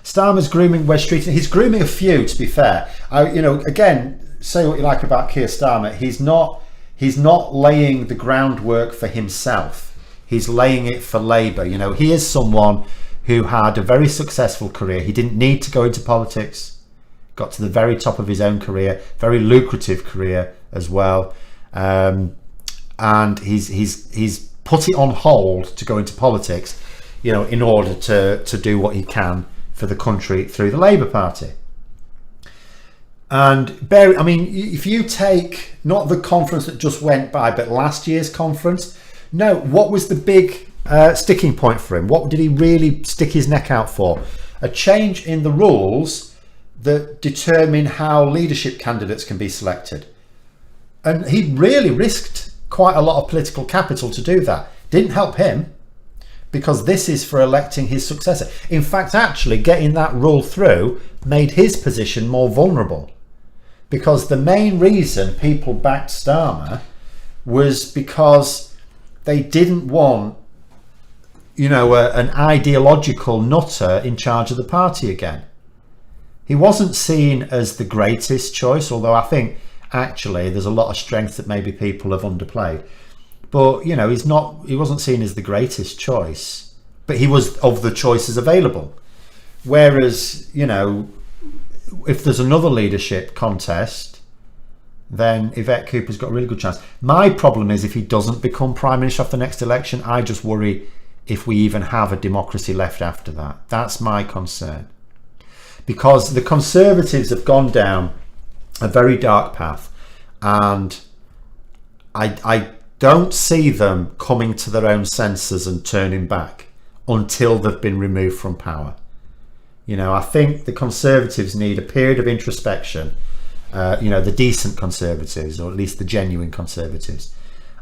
Starmer's grooming Wes Streeting. He's grooming a few, to be fair. You know, again, say what you like about Keir Starmer, he's not laying the groundwork for himself. He's laying it for Labour. You know, he is someone who had a very successful career. He didn't need to go into politics, got to the very top of his own career, very lucrative career as well. And he's put it on hold to go into politics, you know, in order to do what he can for the country through the Labour Party. And I mean, if you take not the conference that just went by, but last year's conference, no, what was the big sticking point for him? What did he really stick his neck out for? A change in the rules that determine how leadership candidates can be selected. And he really risked quite a lot of political capital to do that. Didn't help him, because this is for electing his successor. In fact, actually getting that rule through made his position more vulnerable, because the main reason people backed Starmer was because they didn't want, you know, an ideological nutter in charge of the party again. He wasn't seen as the greatest choice, although I think actually there's a lot of strength that maybe people have underplayed. But, you know, he wasn't seen as the greatest choice, but he was of the choices available. Whereas, you know, if there's another leadership contest, then Yvette Cooper's got a really good chance. My problem is if he doesn't become Prime Minister after the next election, I just worry if we even have a democracy left after that. That's my concern. Because the Conservatives have gone down a very dark path, and I don't see them coming to their own senses and turning back until they've been removed from power. You know, I think the Conservatives need a period of introspection, you know, the decent Conservatives, or at least the genuine Conservatives.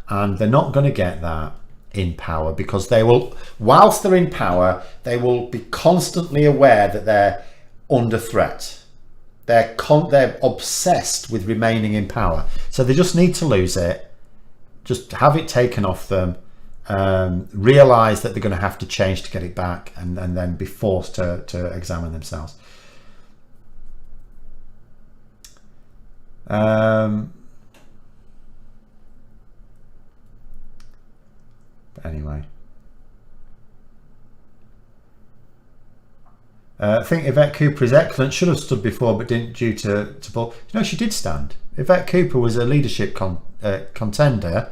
And they're not going to get that in power, because they will, whilst they're in power, they will be constantly aware that they're under threat. They're obsessed with remaining in power. So they just need to lose it, just have it taken off them, realise that they're going to have to change to get it back, and then be forced to examine themselves. Anyway, I think Yvette Cooper is excellent. Should have stood before, but didn't due to Paul. You know, she did stand. Yvette Cooper was a leadership contender,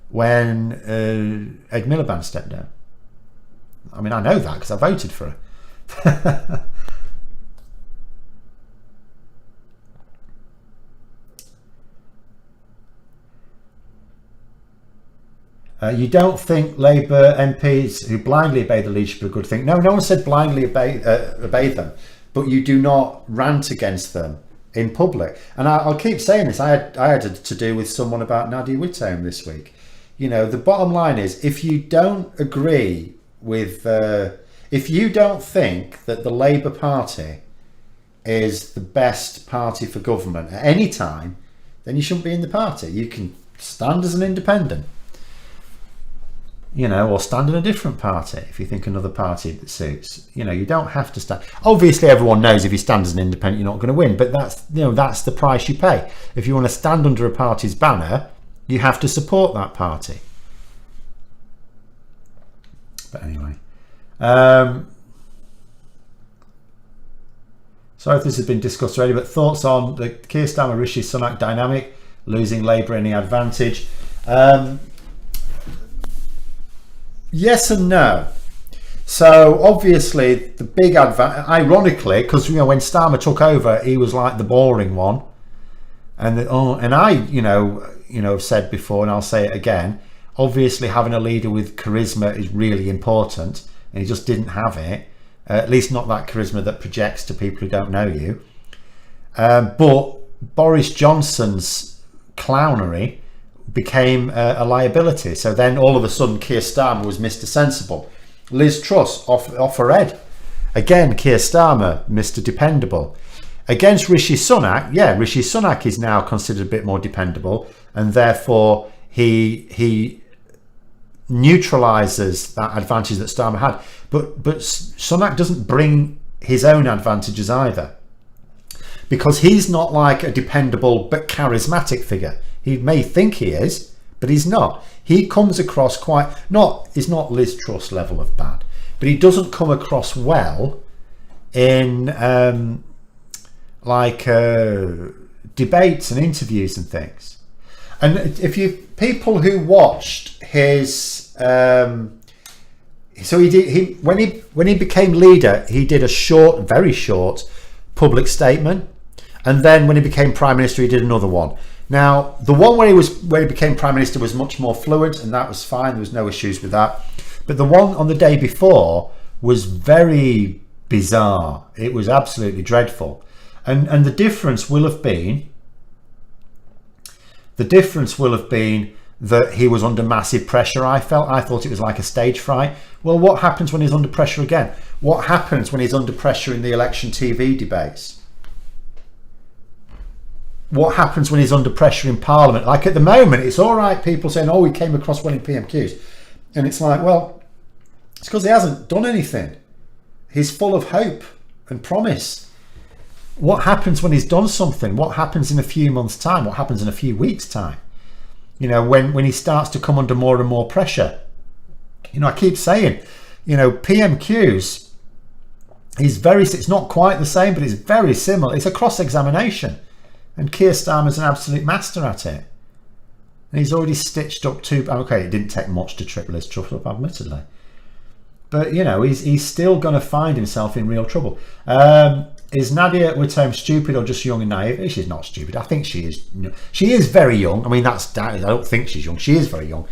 when Ed Miliband stepped down. I mean, I know that because I voted for her. You don't think Labour MPs who blindly obey the leadership are a good thing? No, no one said blindly obey them, but you do not rant against them in public. And I'll keep saying this. I had to do with someone about Nadia Whittome this week. You know, the bottom line is, if you don't agree with, if you don't think that the Labour Party is the best party for government at any time, then you shouldn't be in the party. You can stand as an independent, you know, or stand in a different party if you think another party that suits. You know, you don't have to stand. Obviously, everyone knows if you stand as an independent, you're not going to win, but that's, you know, that's the price you pay. If you want to stand under a party's banner, you have to support that party. But anyway, sorry if this has been discussed already, but thoughts on the Keir Starmer Rishi Sunak dynamic, losing Labour any advantage? Yes and no. So obviously the big advantage, ironically, because, you know, when Starmer took over, he was like the boring one, and I you know have said before, and I'll say it again, obviously having a leader with charisma is really important, and he just didn't have it, at least not that charisma that projects to people who don't know you. But Boris Johnson's clownery became a liability. So then all of a sudden Keir Starmer was Mr. Sensible. Liz Truss off her head. Again, Keir Starmer, Mr. Dependable. Against Rishi Sunak, yeah, Rishi Sunak is now considered a bit more dependable, and therefore he neutralises that advantage that Starmer had. But Sunak doesn't bring his own advantages either, because he's not like a dependable but charismatic figure. He may think he is, but he's not. He comes across he's not Liz Truss level of bad, but he doesn't come across well in debates and interviews and things. And if people who watched his, so when he became leader, he did a very short public statement, and then when he became prime minister, he did another one. Now, the one where he became prime minister was much more fluent, and that was fine. There was no issues with that. But the one on the day before was very bizarre. It was absolutely dreadful. And the difference will have been that he was under massive pressure. I thought it was like a stage fright. Well, what happens when he's under pressure again? What happens when he's under pressure in the election TV debates? What happens when he's under pressure in Parliament? Like at the moment, it's all right, people saying, oh, he came across well in PMQs. And it's like, well, it's because he hasn't done anything. He's full of hope and promise. What happens when he's done something? What happens in a few months' time? What happens in a few weeks' time? You know, when he starts to come under more and more pressure. You know, I keep saying, you know, PMQs, it's not quite the same, but it's very similar. It's a cross-examination. And Keir Starmer's an absolute master at it. And he's already stitched up okay, it didn't take much to trip Liz Truss up, admittedly. But, you know, he's still going to find himself in real trouble. Is Nadia Whittome stupid or just young and naive? She's not stupid. I think she is. She is very young. I mean, I don't think she's young. She is very young.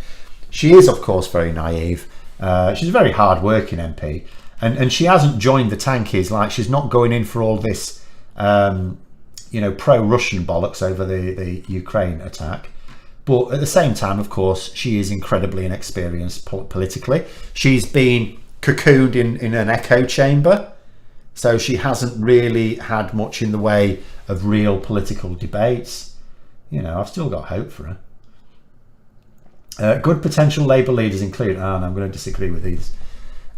She is, of course, very naive. She's a very hard-working MP. And she hasn't joined the tankies. Like, she's not going in for all this... you know, pro-Russian bollocks over the Ukraine attack. But at the same time, of course, she is incredibly inexperienced politically. She's been cocooned in an echo chamber, so she hasn't really had much in the way of real political debates. You know, I've still got hope for her. Good potential Labour leaders include... no, I'm going to disagree with these.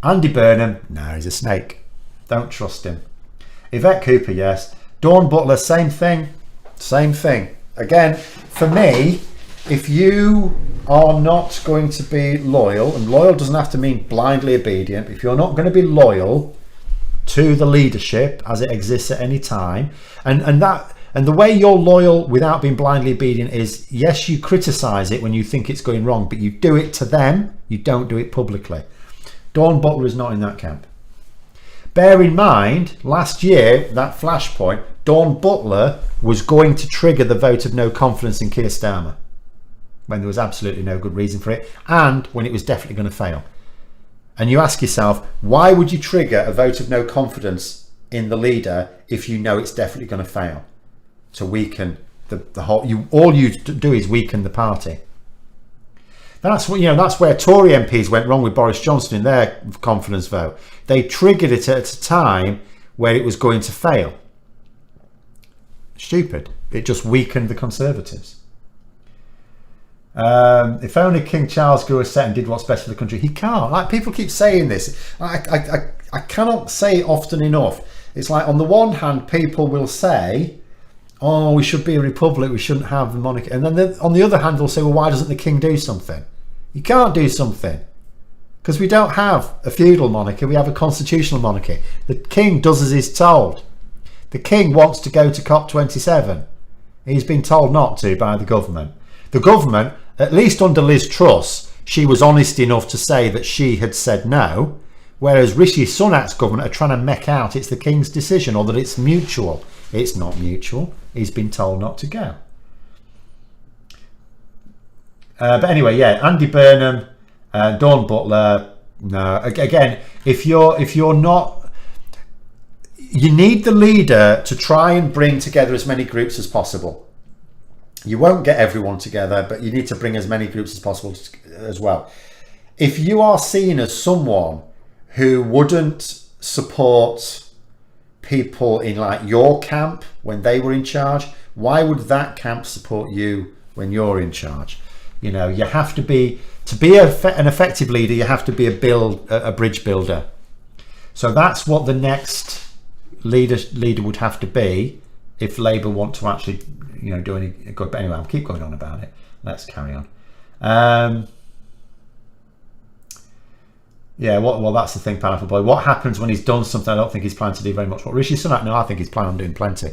Andy Burnham, no, he's a snake. Don't trust him. Yvette Cooper, yes. Dawn Butler, same thing. Again, for me, if you are not going to be loyal, and loyal doesn't have to mean blindly obedient, if you're not going to be loyal to the leadership as it exists at any time, and that And the way you're loyal without being blindly obedient is, yes, you criticise it when you think it's going wrong, but you do it to them, you don't do it publicly. Dawn Butler is not in that camp. Bear in mind, last year, that flashpoint, Dawn Butler was going to trigger the vote of no confidence in Keir Starmer when there was absolutely no good reason for it, and when it was definitely going to fail. And you ask yourself, why would you trigger a vote of no confidence in the leader if you know it's definitely going to fail? To weaken the whole, all you do is weaken the party. That's what, that's where Tory MPs went wrong with Boris Johnson in their confidence vote. They triggered it at a time where it was going to fail. Stupid. It just weakened the Conservatives. If only King Charles grew a set and did what's best for the country. He can't. Like, people keep saying this. I cannot say it often enough. It's like, on the one hand, people will say, oh, we should be a republic, we shouldn't have the monarchy. And then on the other hand, they'll say, well, why doesn't the king do something? You can't do something. Because we don't have a feudal monarchy, we have a constitutional monarchy. The king does as he's told. The king wants to go to COP27. He's been told not to by the government. The government, at least under Liz Truss, she was honest enough to say that she had said no, whereas Rishi Sunak's government are trying to make out it's the king's decision or that it's mutual. It's not mutual. He's been told not to go. But anyway, yeah, Andy Burnham, Dawn Butler. No, again, if you're not, you need the leader to try and bring together as many groups as possible. You won't get everyone together, but you need to bring as many groups as possible as well. If you are seen as someone who wouldn't support people in like your camp when they were in charge, why would that camp support you when you're in charge? You have to be an effective leader, you have to be a bridge builder. So that's what the next leader would have to be if Labour want to actually do any good. But anyway, I'll keep going on about it. Let's carry on. Yeah, well, that's the thing, Powerful Boy. What happens when he's done something? I don't think he's planning to do very much. What Rishi Sunak? No, I think he's planning on doing plenty.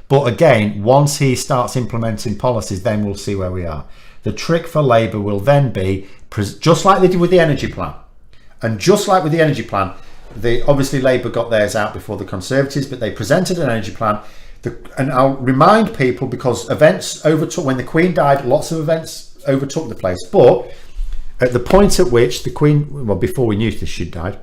But again, once he starts implementing policies, then we'll see where we are. The trick for Labour will then be, just like they did with the energy plan. And just like with the energy plan, obviously Labour got theirs out before the Conservatives, but they presented an energy plan. And I'll remind people, because events overtook, when the Queen died, lots of events overtook the place. But at the point at which the Queen, well, before we knew this, she died,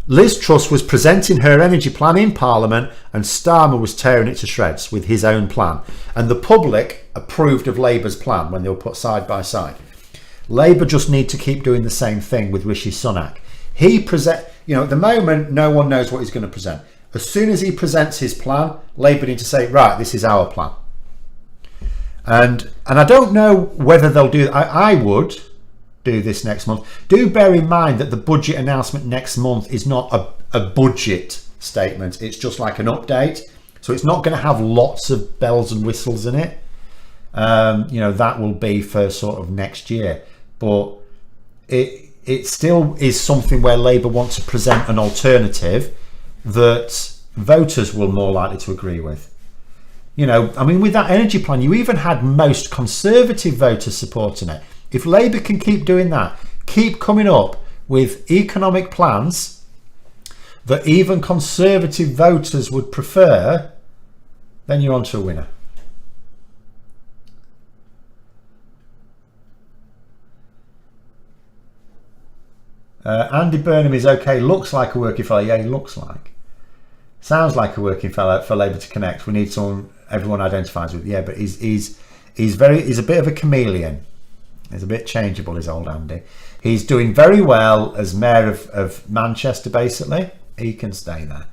Liz Truss was presenting her energy plan in Parliament and Starmer was tearing it to shreds with his own plan. And the public approved of Labour's plan when they were put side by side. Labour just need to keep doing the same thing with Rishi Sunak. At the moment, no one knows what he's going to present. As soon as he presents his plan, Labour need to say, right, this is our plan. And I don't know whether they'll do. I would do this next month. Do bear in mind that the budget announcement next month is not a budget statement. It's just like an update. So it's not going to have lots of bells and whistles in it. That will be for sort of next year. But it still is something where Labour want to present an alternative that voters will more likely to agree with. With that energy plan, you even had most Conservative voters supporting it. If Labour can keep doing that, keep coming up with economic plans that even Conservative voters would prefer, then you're on to a winner. Andy Burnham is okay, looks like a working fella. Yeah, he looks like. Sounds like a working fella for Labour to connect. We need someone everyone identifies with. Yeah, but he's a bit of a chameleon. He's a bit changeable, is old Andy. He's doing very well as Mayor of Manchester, basically. He can stay there.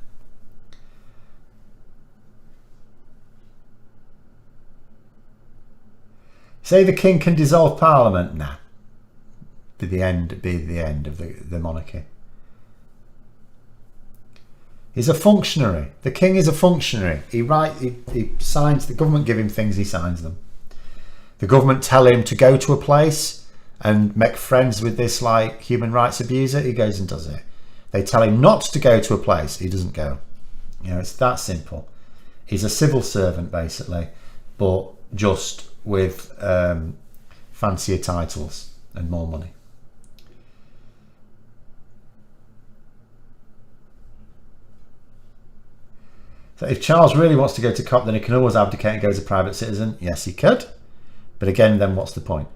Say the king can dissolve Parliament? Nah. Be the end of the monarchy. He's a functionary. The king is a functionary. He signs, the government give him things, he signs them. The government tell him to go to a place and make friends with this like human rights abuser, he goes and does it. They tell him not to go to a place, he doesn't go. It's that simple. He's a civil servant basically, but just with fancier titles and more money. So if Charles really wants to go to COP, then he can always abdicate and go as a private citizen. Yes, he could. But again, then what's the point?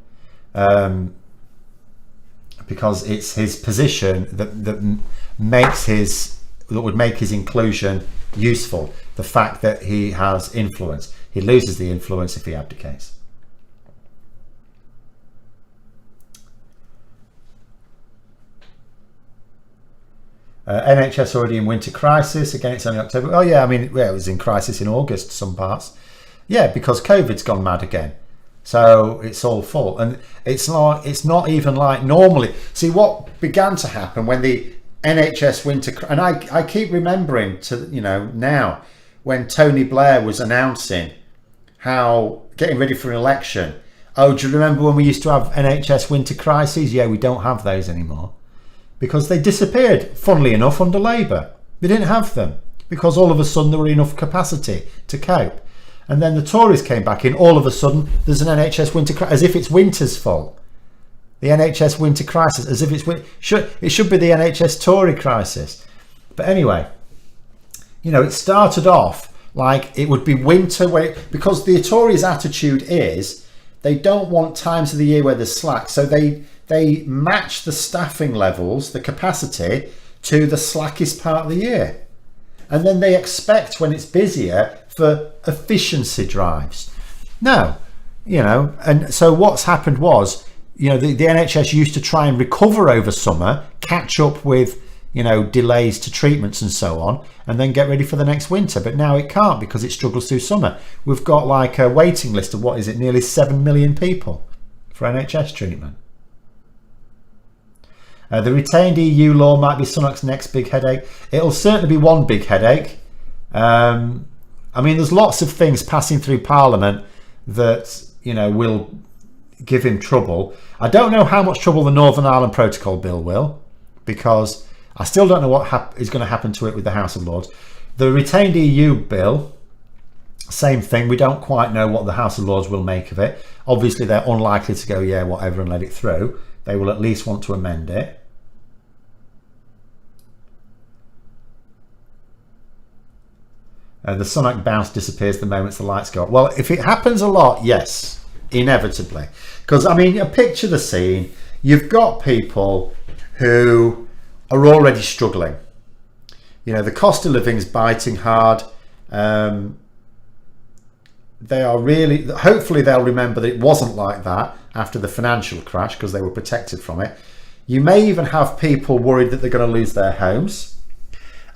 Because it's his position that would make his inclusion useful. The fact that he has influence. He loses the influence if he abdicates. NHS already in winter crisis. Again, it's only October. Oh yeah, I mean, yeah, it was in crisis in August, some parts. Yeah, because COVID's gone mad again. So it's all full, and it's not even like normally. See, what began to happen when the NHS winter, and I keep remembering to, you know, now when Tony Blair was announcing how getting ready for an election. Oh, do you remember when we used to have NHS winter crises? Yeah, we don't have those anymore because they disappeared, funnily enough, under Labour. They didn't have them because all of a sudden there were enough capacity to cope. And then the Tories came back in, all of a sudden there's an NHS winter crisis, as if it's winter's fault. The NHS winter crisis, as if it should be the NHS Tory crisis. But anyway, you know, it started off like it would be winter, because the Tories' attitude is they don't want times of the year where there's slack. So they match the staffing levels, the capacity, to the slackest part of the year. And then they expect when it's busier for efficiency drives. No, you know, and so what's happened was, you know, the NHS used to try and recover over summer, catch up with, you know, delays to treatments and so on, and then get ready for the next winter. But now it can't because it struggles through summer. We've got like a waiting list of, what is it, nearly 7 million people for NHS treatment. The retained EU law might be Sunak's next big headache. It'll certainly be one big headache. I mean, there's lots of things passing through Parliament that, you know, will give him trouble. I don't know how much trouble the Northern Ireland Protocol Bill will, because I still don't know what is going to happen to it with the House of Lords. The retained EU bill, same thing. We don't quite know what the House of Lords will make of it. Obviously, they're unlikely to go, yeah, whatever, and let it through. They will at least want to amend it. The Sunak bounce disappears the moment the lights go up. Well, if it happens a lot, yes, inevitably. Because, I mean, picture the scene. You've got people who are already struggling. You know, the cost of living is biting hard. They are really, hopefully they'll remember that it wasn't like that after the financial crash because they were protected from it. You may even have people worried that they're going to lose their homes.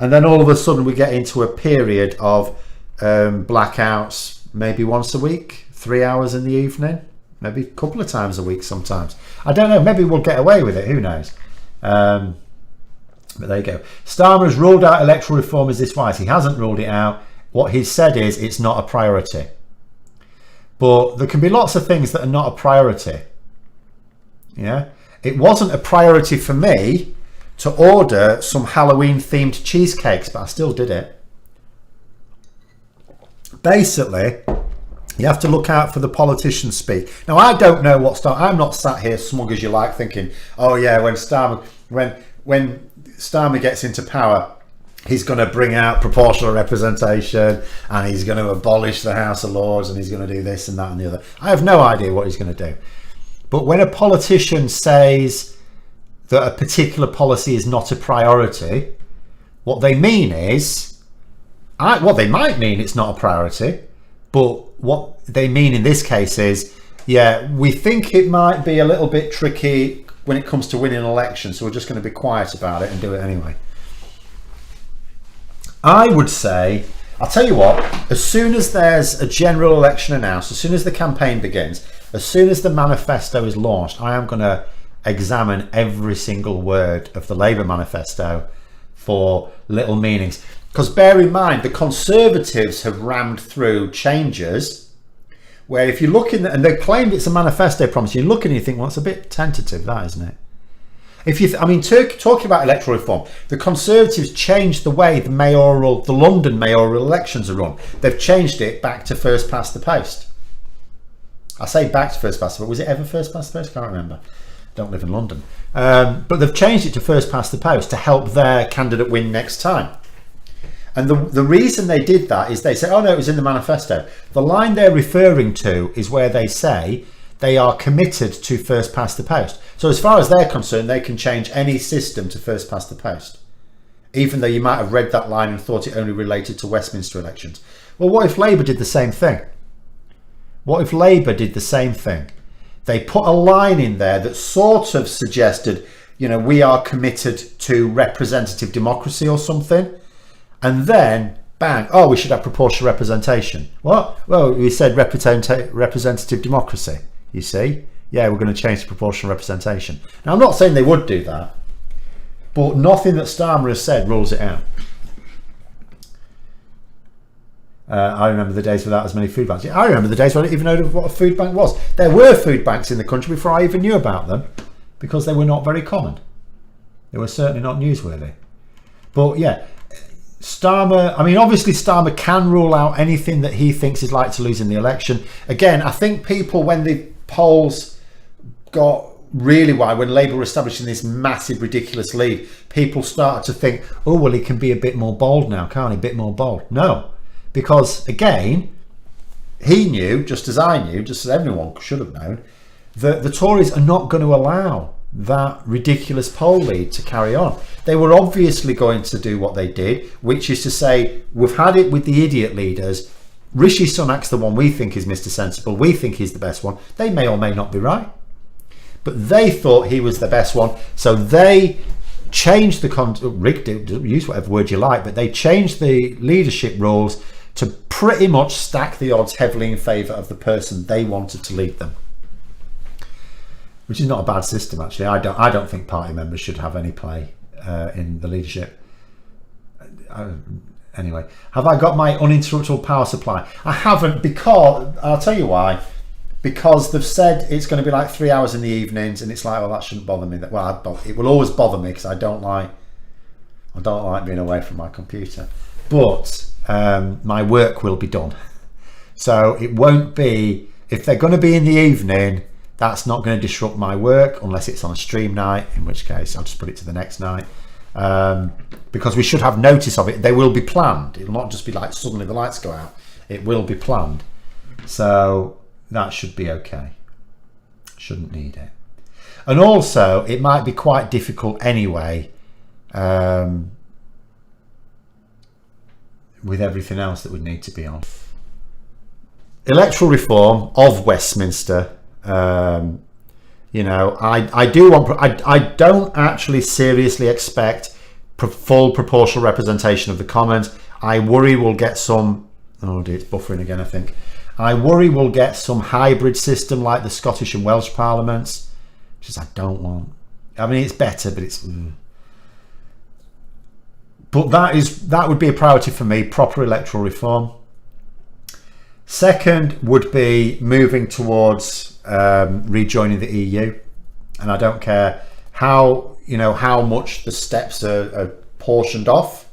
And then all of a sudden we get into a period of blackouts, maybe once a week, 3 hours in the evening, maybe a couple of times a week sometimes. I don't know, maybe we'll get away with it, who knows. But there you go. Starmer has ruled out electoral reform as this wise. He hasn't ruled it out. What he's said is it's not a priority. But there can be lots of things that are not a priority. Yeah, it wasn't a priority for me to order some Halloween themed cheesecakes, but I still did it. Basically, you have to look out for the politicians speak. Now, I don't know what I'm not sat here smug as you like thinking, oh yeah, when Starmer gets into power, he's going to bring out proportional representation and he's going to abolish the House of Lords and he's going to do this and that and the other. I have no idea what he's going to do. But when a politician says that a particular policy is not a priority, what they mean is, what they might mean it's not a priority, but what they mean in this case is, yeah, we think it might be a little bit tricky when it comes to winning an election, so we're just going to be quiet about it and do it anyway. I would say, I'll tell you what, as soon as there's a general election announced, as soon as the campaign begins, as soon as the manifesto is launched, I am going to examine every single word of the Labour manifesto for little meanings. Because bear in mind, the Conservatives have rammed through changes where if you look in, and they claimed it's a manifesto promise, you look and you think, well, it's a bit tentative, that, isn't it? If you, I mean, talking about electoral reform, the Conservatives changed the way the London mayoral elections are run. They've changed it back to first past the post. I say back to first past the post. Was it ever first past the post? I can't remember. Don't live in London. But they've changed it to first past the post to help their candidate win next time. And the reason they did that is they say, oh no, it was in the manifesto. The line they're referring to is where they say they are committed to first past the post. So as far as they're concerned, they can change any system to first past the post, even though you might have read that line and thought it only related to Westminster elections. Well, what if Labour did the same thing? What if Labour did the same thing? They put a line in there that sort of suggested, you know, we are committed to representative democracy or something. And then, bang, oh, we should have proportional representation. What? Well, we said representative democracy, you see. Yeah, we're going to change to proportional representation. Now, I'm not saying they would do that, but nothing that Starmer has said rules it out. I remember the days without as many food banks. I remember the days when I didn't even know what a food bank was. There were food banks in the country before I even knew about them, because they were not very common. They were certainly not newsworthy. But yeah, Starmer, I mean, obviously Starmer can rule out anything that he thinks is like to lose in the election. Again, I think people, when the polls got really wide, when Labour were establishing this massive, ridiculous lead, people started to think, oh, well, he can be a bit more bold now, can't he? A bit more bold. No, because again, he knew, just as I knew, just as everyone should have known, that the Tories are not going to allow that ridiculous poll lead to carry on. They were obviously going to do what they did, which is to say, we've had it with the idiot leaders. Rishi Sunak's the one we think is Mr. Sensible. We think he's the best one. They may or may not be right, but they thought he was the best one. So they changed rigged it, use whatever word you like, but they changed the leadership rules to pretty much stack the odds heavily in favour of the person they wanted to lead them. Which is not a bad system, actually. I don't think party members should have any play in the leadership. Anyway, have I got my uninterruptible power supply? I haven't, because I'll tell you why. Because they've said it's going to be like 3 hours in the evenings, and it's like, well, that shouldn't bother me. Well, it will always bother me because I don't like being away from my computer. But my work will be done, so it won't be, if they're going to be in the evening, that's not going to disrupt my work unless it's on a stream night, in which case I'll just put it to the next night, because we should have notice of it. They will be planned. It'll not just be like suddenly the lights go out. It will be planned, so that should be okay. Shouldn't need it. And also it might be quite difficult anyway, with everything else that would need to be on. Electoral reform of Westminster. You know, I don't actually seriously expect full proportional representation of the Commons. I worry we'll get some, oh dear, it's buffering again, I think. I worry we'll get some hybrid system like the Scottish and Welsh parliaments, which is I don't want. I mean, it's better, but it's but that would be a priority for me, proper electoral reform. Second would be moving towards rejoining the EU, and I don't care how much the steps are portioned off.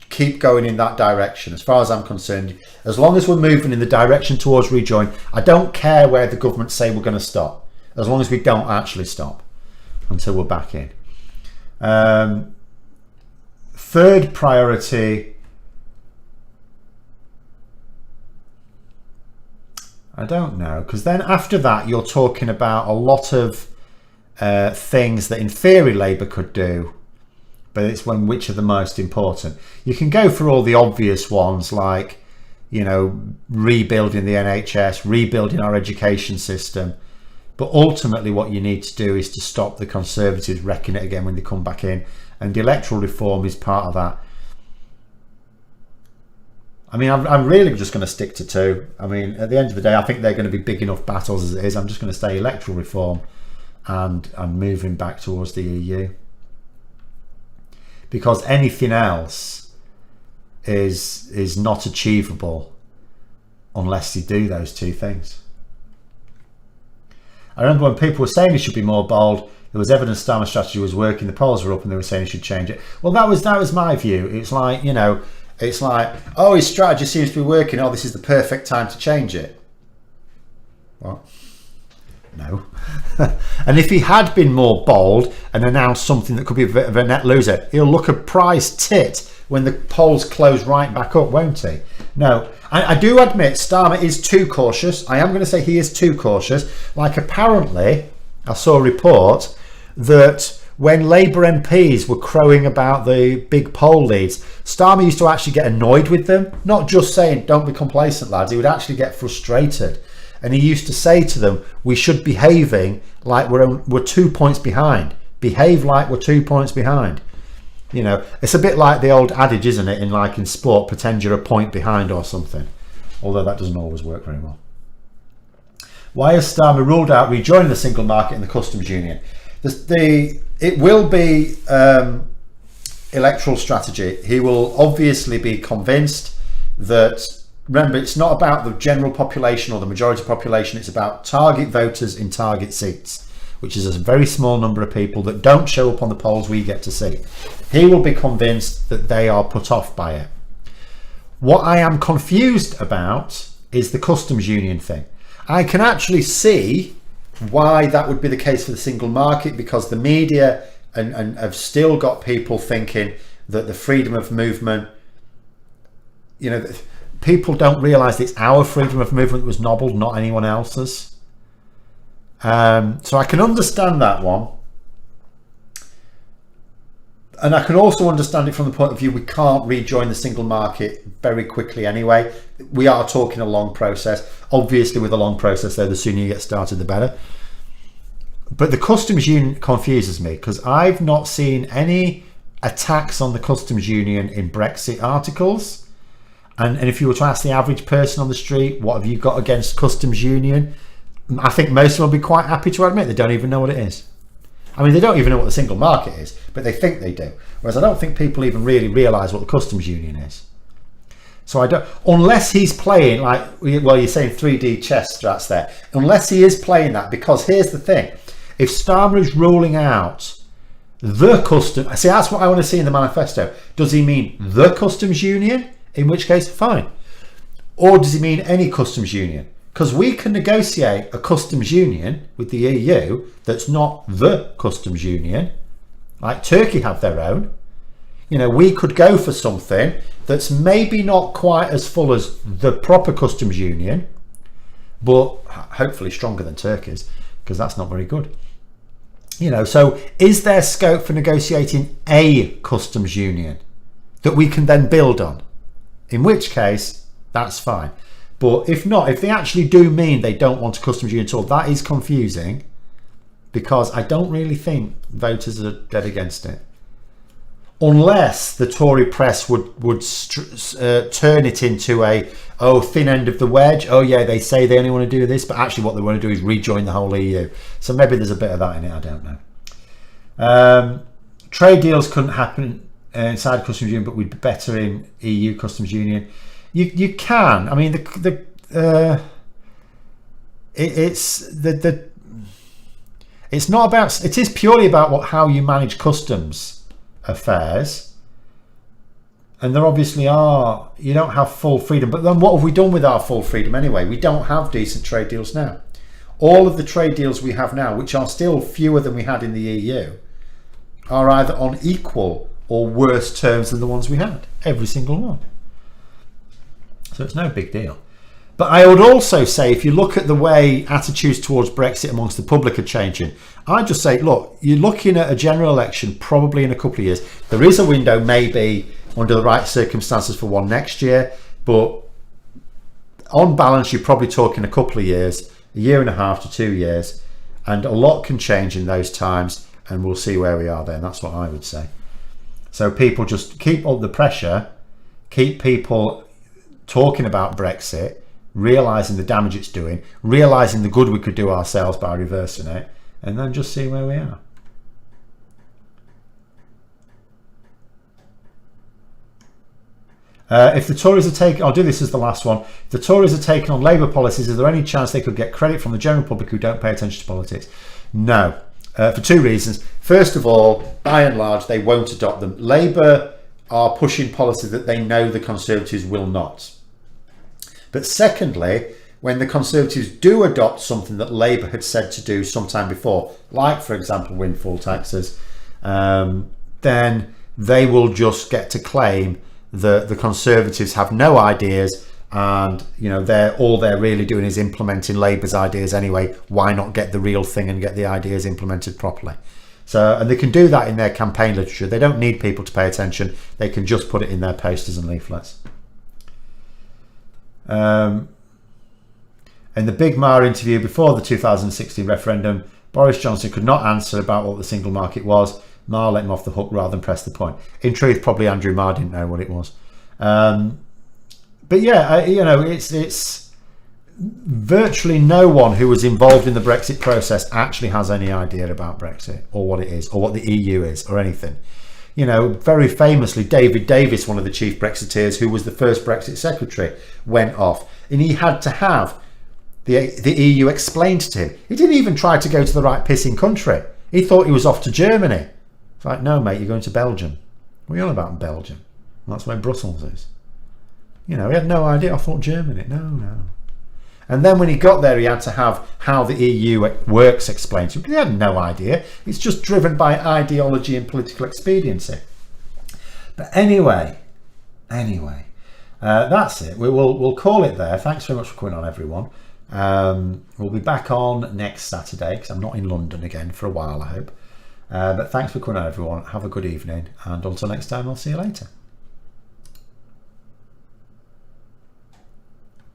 Keep going in that direction. As far as I'm concerned, as long as we're moving in the direction towards rejoin, I don't care where the government say we're going to stop, as long as we don't actually stop until we're back in. Third priority, I don't know, because then after that you're talking about a lot of things that in theory Labour could do, but it's which are the most important. You can go for all the obvious ones, like, you know, rebuilding the NHS, rebuilding our education system, but ultimately what you need to do is to stop the Conservatives wrecking it again when they come back in, and the electoral reform is part of that. I mean, I'm really just going to stick to two. I mean, at the end of the day, I think they're going to be big enough battles as it is. I'm just going to say electoral reform and moving back towards the EU. Because anything else is not achievable unless you do those two things. I remember when people were saying he should be more bold, there was evidence Starmer's strategy was working, the polls were up and they were saying he should change it. Well, that was my view. It's like, you know, it's like, oh, his strategy seems to be working, oh, this is the perfect time to change it. Well, no. And if he had been more bold and announced something that could be a bit of a net loser, he'll look a prize tit when the polls close right back up, won't he? No, I do admit Starmer is too cautious. I am going to say he is too cautious. Like, apparently, I saw a report that when Labour MPs were crowing about the big poll leads, Starmer used to actually get annoyed with them, not just saying, don't be complacent, lads. He would actually get frustrated. And he used to say to them, we should be behaving like we're 2 points behind. Behave like we're 2 points behind. You know, it's a bit like the old adage, isn't it, in sport, pretend you're a point behind or something. Although that doesn't always work very well. Why has Starmer ruled out rejoining the single market and the customs union? It will be electoral strategy. He will obviously be convinced that, remember, it's not about the general population or the majority population, it's about target voters in target seats, which is a very small number of people that don't show up on the polls we get to see. He will be convinced that they are put off by it. What I am confused about is the customs union thing. I can actually see why that would be the case for the single market, because the media and have still got people thinking that the freedom of movement, you know, people don't realise it's our freedom of movement that was nobbled, not anyone else's. So I can understand that one. And I can also understand it from the point of view we can't rejoin the single market very quickly anyway. We are talking a long process. Obviously, with a long process, though, the sooner you get started, the better. But the customs union confuses me, because I've not seen any attacks on the customs union in Brexit articles. And if you were to ask the average person on the street, what have you got against customs union? I think most of them will be quite happy to admit they don't even know what it is. I mean, they don't even know what the single market is, but they think they do. Whereas I don't think people even really realise what the customs union is. So I don't, unless he's playing like, well, you're saying 3D chess strats there. Unless he is playing that, because here's the thing. If Starmer is ruling out the custom, see, that's what I want to see in the manifesto. Does he mean the customs union? In which case, fine. Or does he mean any customs union? Because we can negotiate a customs union with the EU that's not the customs union. Like Turkey have their own. You know, we could go for something that's maybe not quite as full as the proper customs union, but hopefully stronger than Turkey's, because that's not very good. You know, so is there scope for negotiating a customs union that we can then build on? In which case, that's fine. But if not, if they actually do mean they don't want a customs union at all, that is confusing, because I don't really think voters are dead against it. Unless the Tory press would turn it into a, oh, thin end of the wedge. Oh yeah, they say they only want to do this, but actually what they want to do is rejoin the whole EU. So maybe there's a bit of that in it, I don't know. Trade deals couldn't happen inside customs union, but we'd be better in EU customs union. You can. I mean, it's not about. It is purely about how you manage customs affairs, and there obviously are. You don't have full freedom, but then what have we done with our full freedom anyway? We don't have decent trade deals now. All of the trade deals we have now, which are still fewer than we had in the EU, are either on equal or worse terms than the ones we had. Every single one. So it's no big deal. But I would also say, if you look at the way attitudes towards Brexit amongst the public are changing, I'd just say, look, you're looking at a general election probably in a couple of years. There is a window, maybe under the right circumstances, for one next year, but on balance, you're probably talking a couple of years, a year and a half to 2 years, and a lot can change in those times, and we'll see where we are then. That's what I would say. So people just keep up the pressure, keep people talking about Brexit, realising the damage it's doing, realising the good we could do ourselves by reversing it, and then just see where we are. If the Tories are taking, I'll do this as the last one. If the Tories are taking on Labour policies, is there any chance they could get credit from the general public who don't pay attention to politics? No, for two reasons. First of all, by and large, they won't adopt them. Labour are pushing policy that they know the Conservatives will not. But secondly, when the Conservatives do adopt something that Labour had said to do sometime before, like, for example, windfall taxes, then they will just get to claim that the Conservatives have no ideas, and they're really doing is implementing Labour's ideas anyway. Why not get the real thing and get the ideas implemented properly? So, and they can do that in their campaign literature. They don't need people to pay attention. They can just put it in their posters and leaflets. In the Big Ma interview before the 2016 referendum, Boris Johnson could not answer about what the single market was. Ma let him off the hook rather than press the point. In truth, probably Andrew Marr didn't know what it was. But yeah, it's virtually no one who was involved in the Brexit process actually has any idea about Brexit or what it is or what the EU is or anything. Very famously, David Davis, one of the chief Brexiteers, who was the first Brexit secretary, went off, and he had to have the EU explained to him. He didn't even try to go to the right pissing country. He thought he was off to Germany. It's like, no, mate, you're going to Belgium. What are you on about in Belgium? Well, that's where Brussels is. He had no idea. I thought Germany. No. And then when he got there, he had to have how the EU works explained to him. He had no idea. It's just driven by ideology and political expediency. But anyway, that's it. We'll call it there. Thanks very much for coming on, everyone. We'll be back on next Saturday because I'm not in London again for a while, I hope. But thanks for coming on, everyone. Have a good evening, and until next time, I'll see you later.